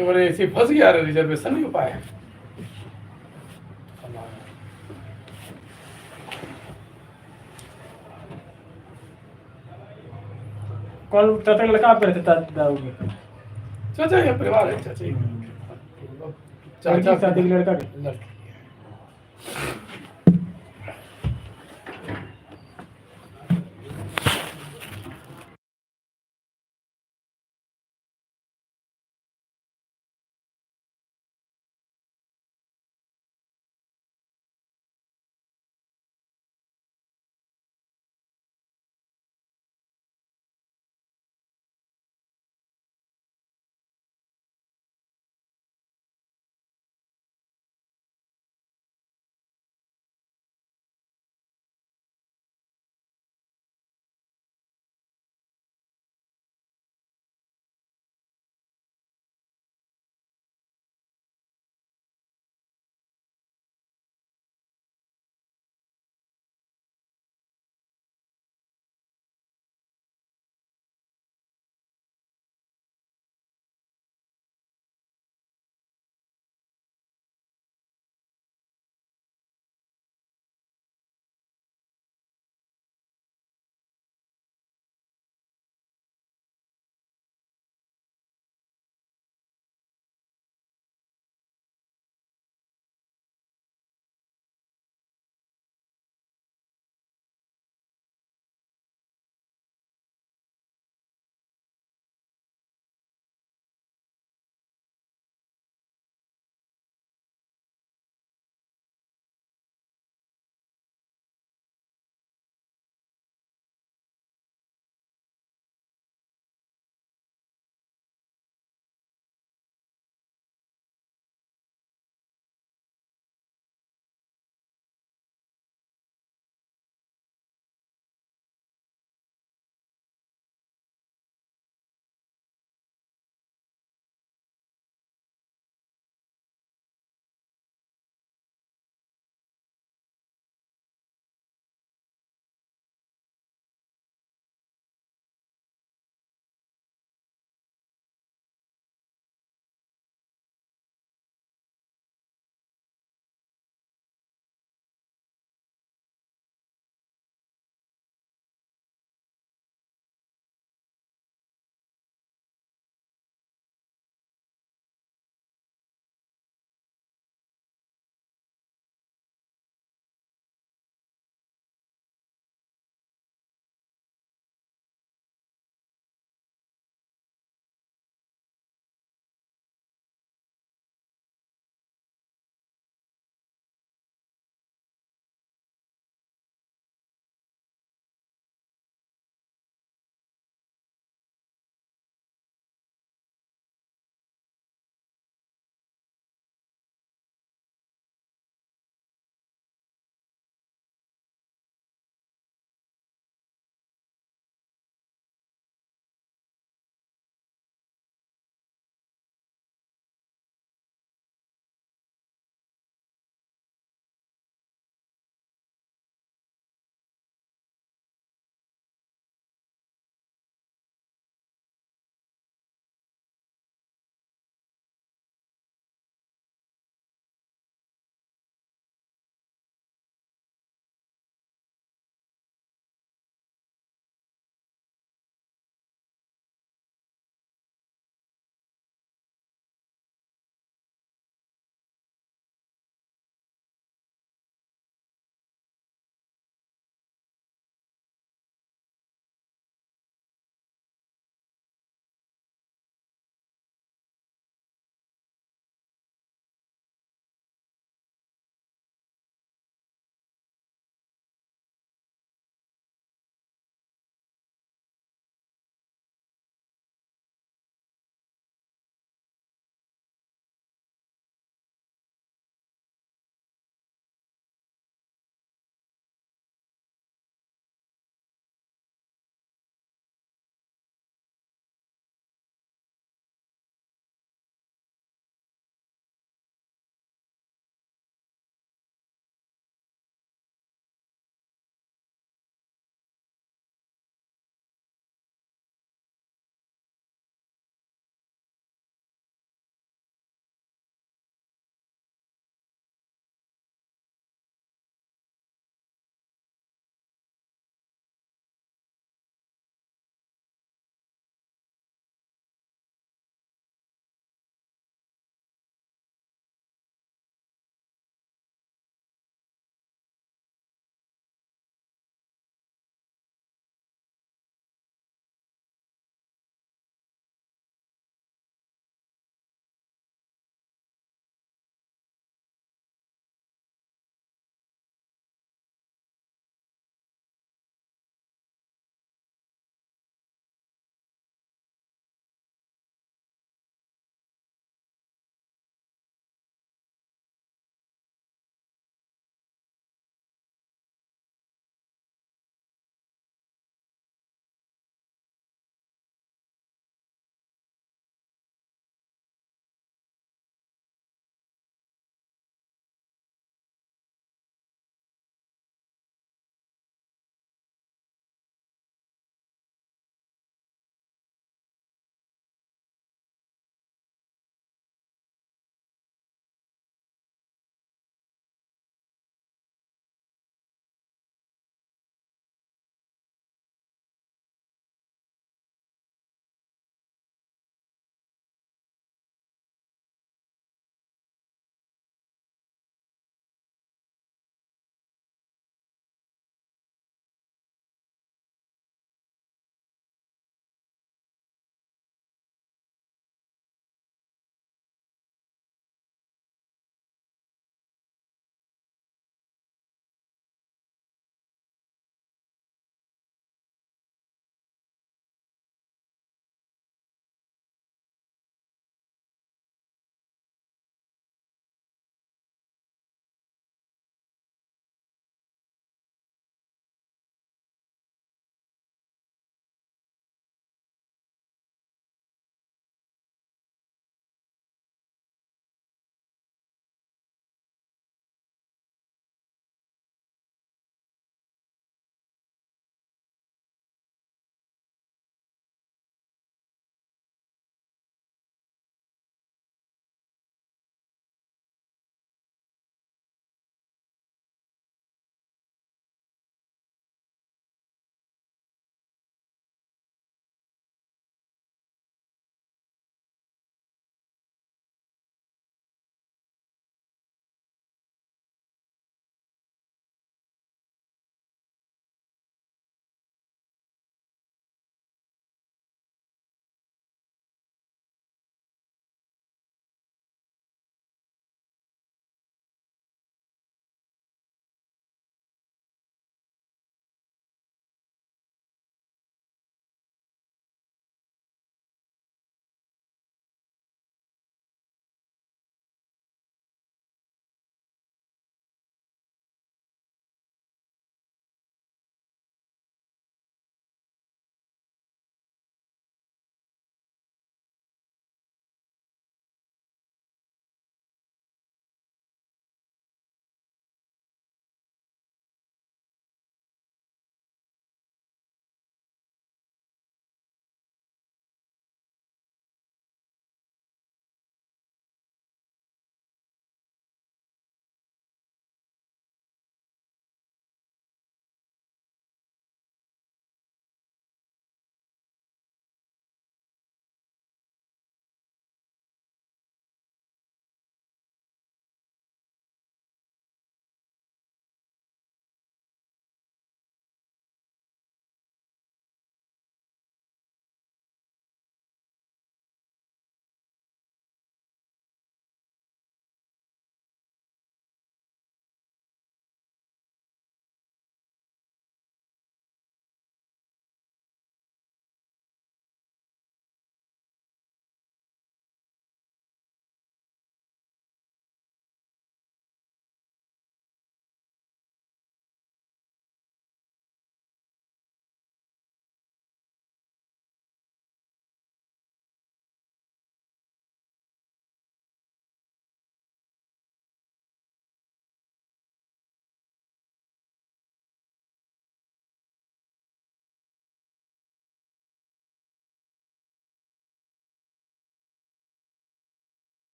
एक बार ऐसे फंस गया, रिजर्वेशन नहीं हो पाया। कॉल तब तक लड़का आप करते दाऊंगी। चाचा ये परिवार है, चाचा चाचा शादी के लड़का लड़की।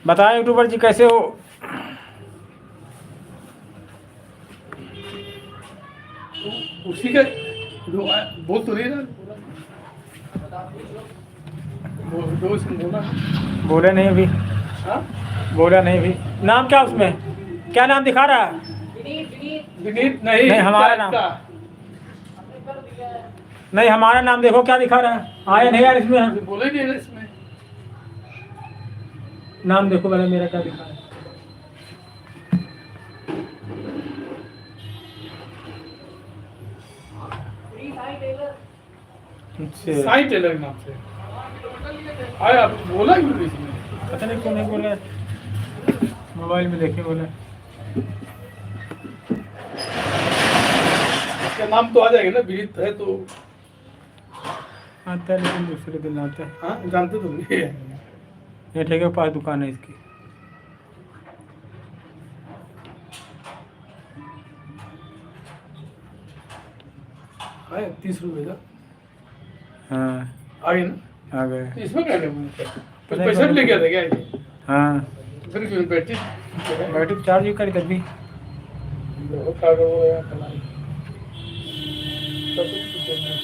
बताएं यूट्यूबर जी कैसे हो? उसी का बोल तो नहीं रहा। दो इसमें बोला। बोले नहीं अभी, हाँ बोला नहीं अभी। नाम क्या उसमें, क्या नाम दिखा रहा है? विनीत नहीं, नहीं, हमारा इसका- नाम। इसका। नहीं, हमारा नाम देखो क्या दिखा रहा है। आया नहीं यार इसमें, बोले नहीं है इसमें। नाम देखो पहले मेरा क्या दिखा रहा है। अच्छा, साई टेलर के नाम से आया, बोला क्यों नहीं इसमें? पता नहीं क्यों नहीं बोला, मोबाइल में देखे बोला। इसका नाम तो आ जाएगा ना, विनीत है तो। आता है लेकिन दूसरे दिन आता है। हाँ जानते तो नहीं है। ये ठेके के पास दुकान है इसकी। आया 30 रुपए का हाँ आ गए ना। आ गए। तो इसमें क्या करना है? कुछ नहीं, पैसा भी लेके आता क्या ये? हाँ फिर क्यों बैटरी बैटरी चार्ज भी करी तभी। बहुत खा हो गया कलाई। सब कुछ करना है।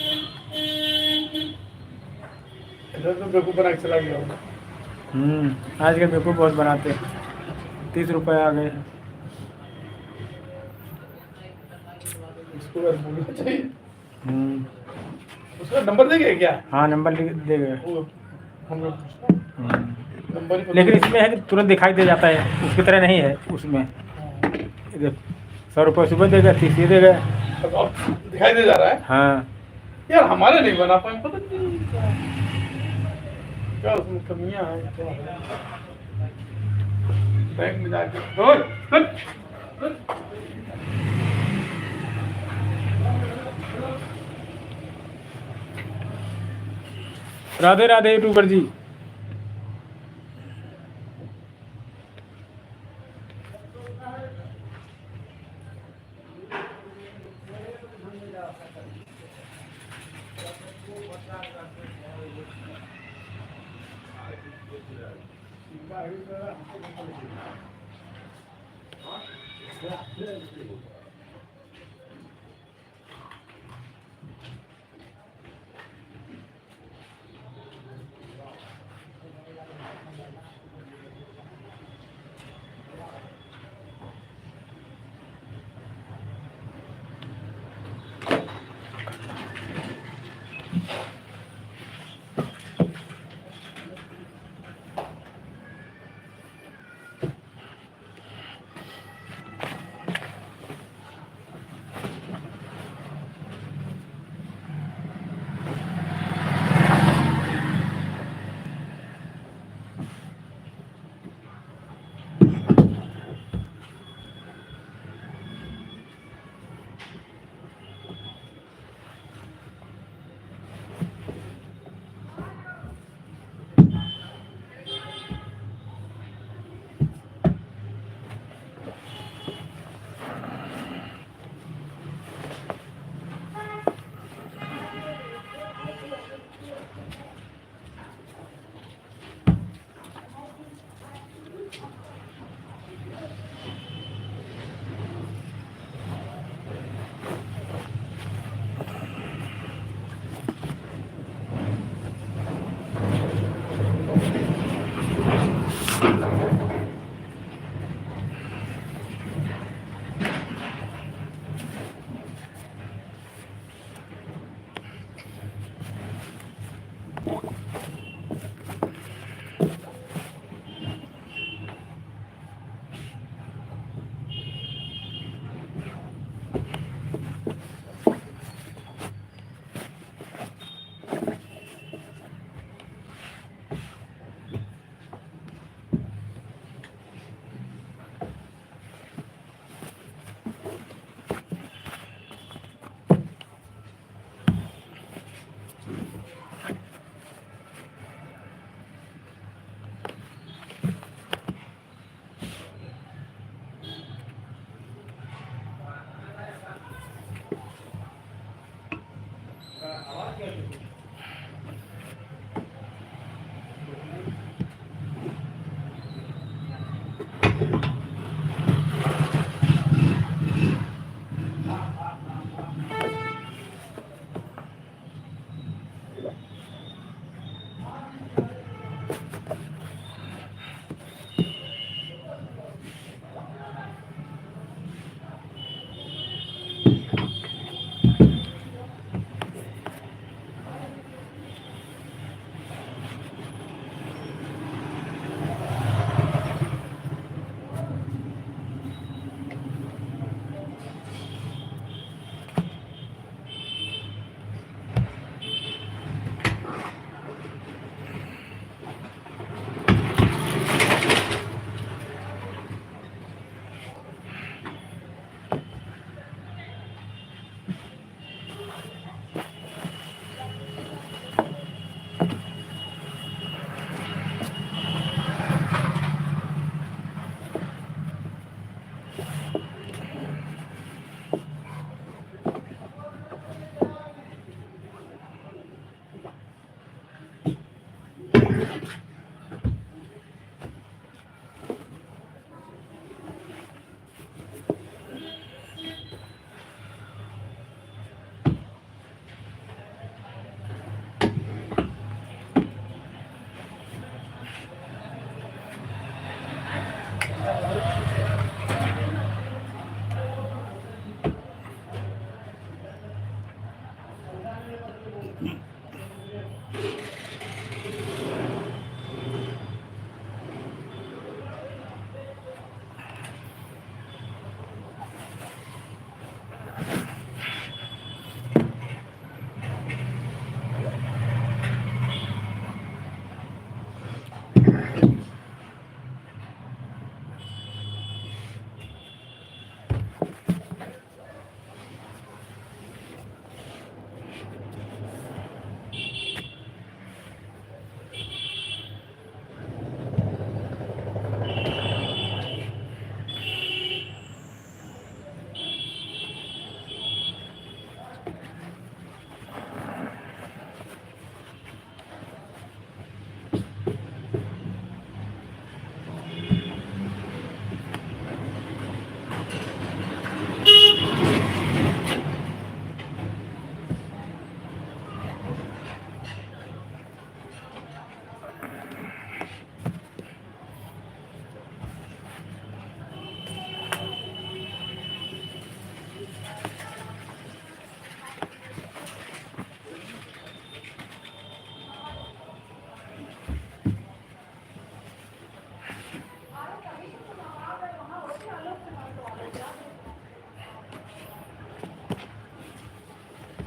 इधर तो बेवकूफ बना के चला गया होगा। आजकल बेवकूफ़ बहुत बनाते हैं। 30 रुपये आ गए। इसको यार बोलना चाहिए। हम्म, उसका नंबर देंगे क्या? हाँ नंबर दे गए। वो हम लोग हम्म, नंबर ही पता लेकिन नहीं। इसमें है कि तुरंत दिखाई दे जाता है, उसकी तरह नहीं है उसमें। हाँ। ये 100 रुपये सुबह दे गए, 30 ये दे गए। अब दिखाई दे जा रहा है हाँ यार, हमारे नहीं बना पाए, पता नहीं क्या उसमें कमियां हैं क्या है। बैंक में जाके ओए, हट, हट। राधे राधे यूट्यूबर जी।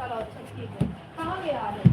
चलो अच्छा ठीक है कहाँ गया आगे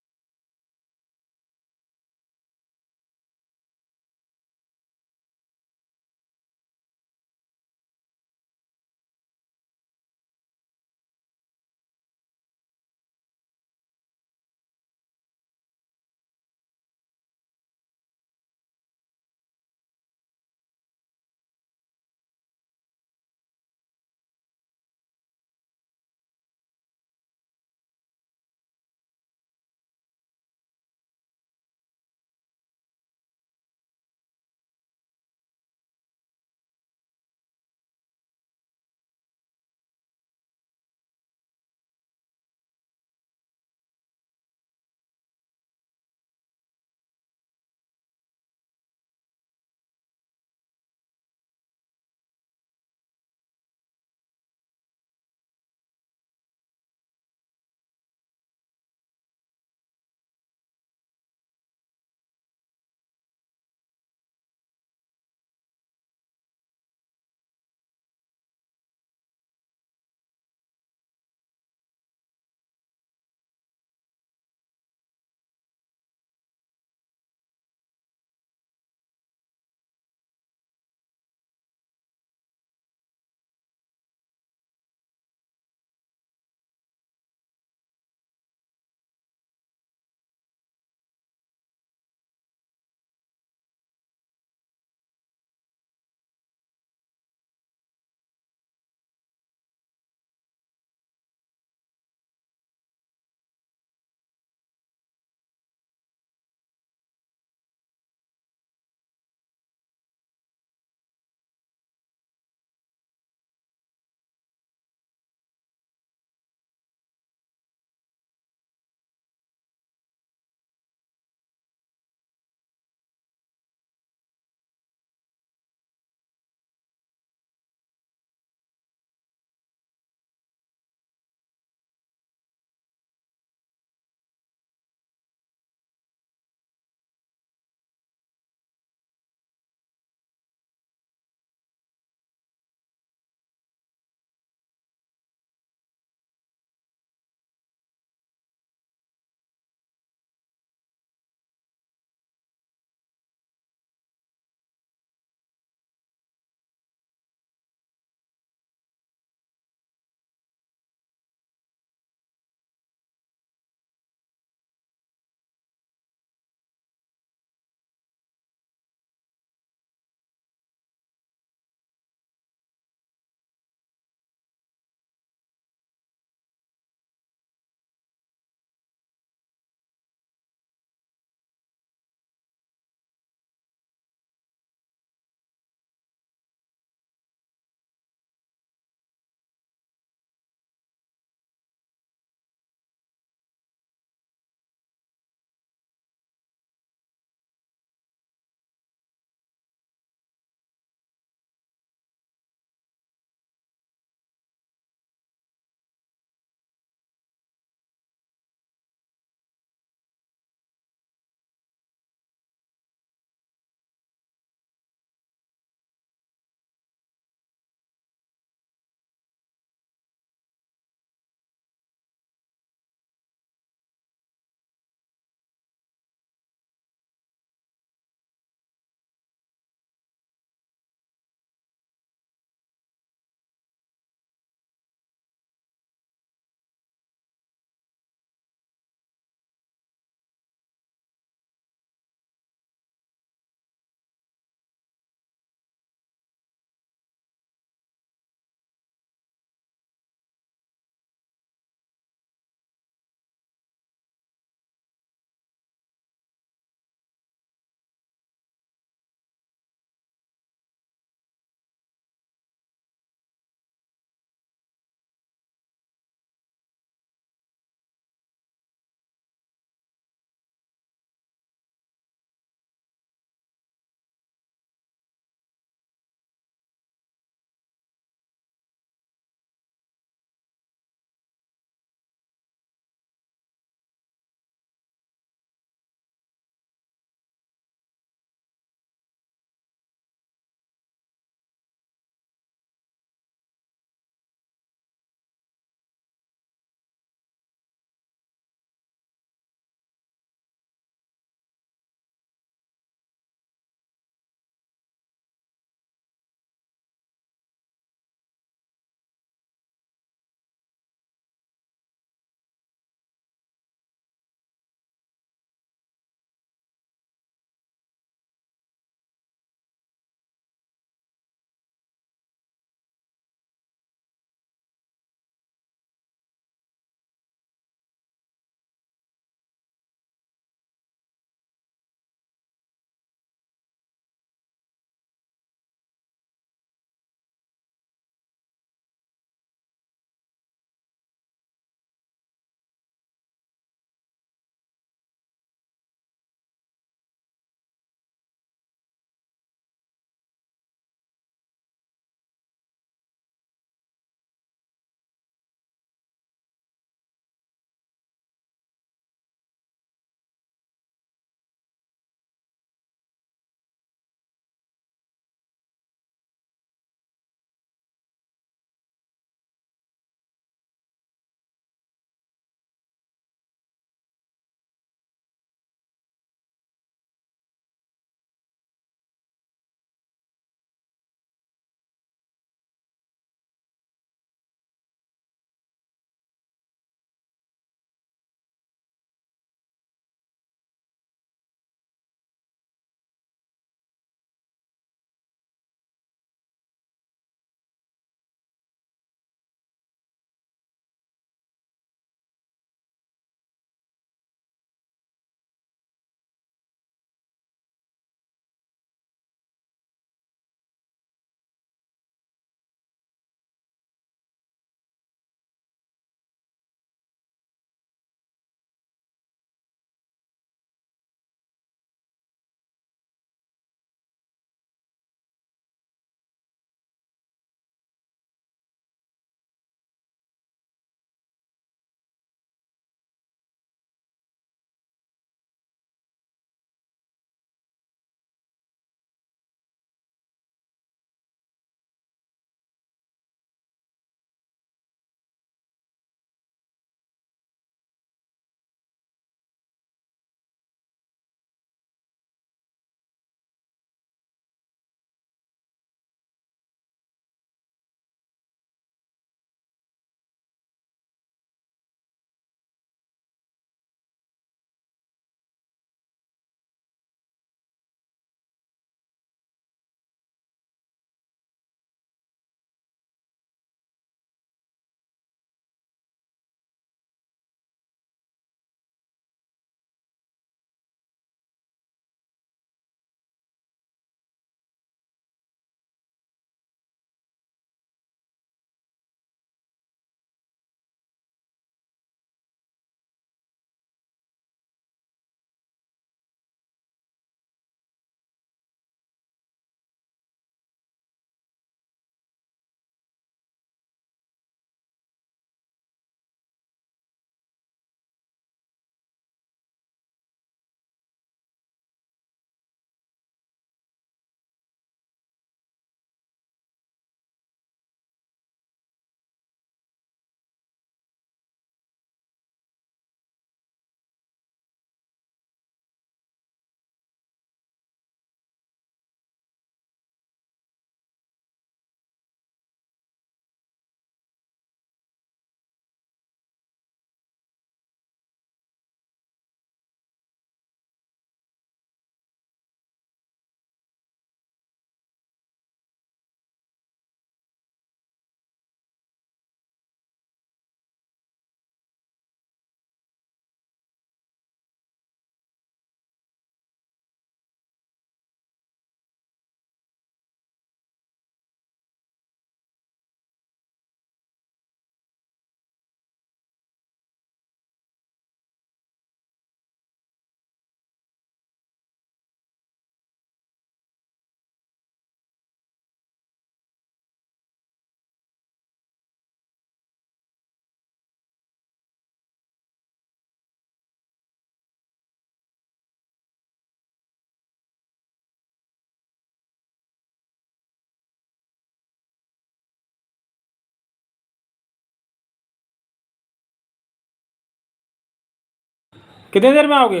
कितनी देर में आओगे?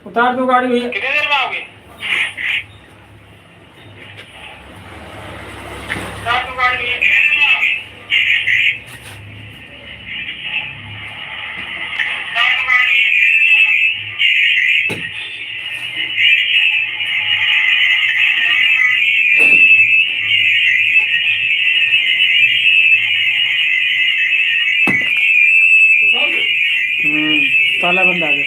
उतार दो गाड़ी भैया। कितने देर में आओगे? उतार दो गाड़ी भैया, कितने देर में आओगे? उतार दो गाड़ी भैया, कितने देर में आओगे? ताला बंद आ गया।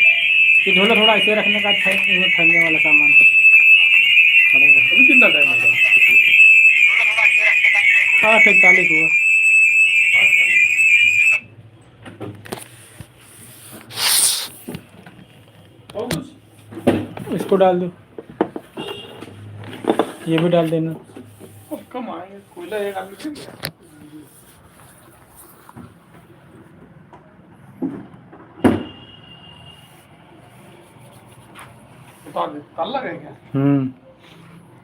ये झोला थोड़ा ऐसे रखने का अच्छा है, इसमें ठंडे वाला सामान खड़े रहे। अभी कितना टाइम होगा? 8:41 हुआ। इसको डाल दो, ये भी डाल देना। अब कम आएंगे, कोयला एक आदमी से गया। उतार दे, ताला लगा है क्या?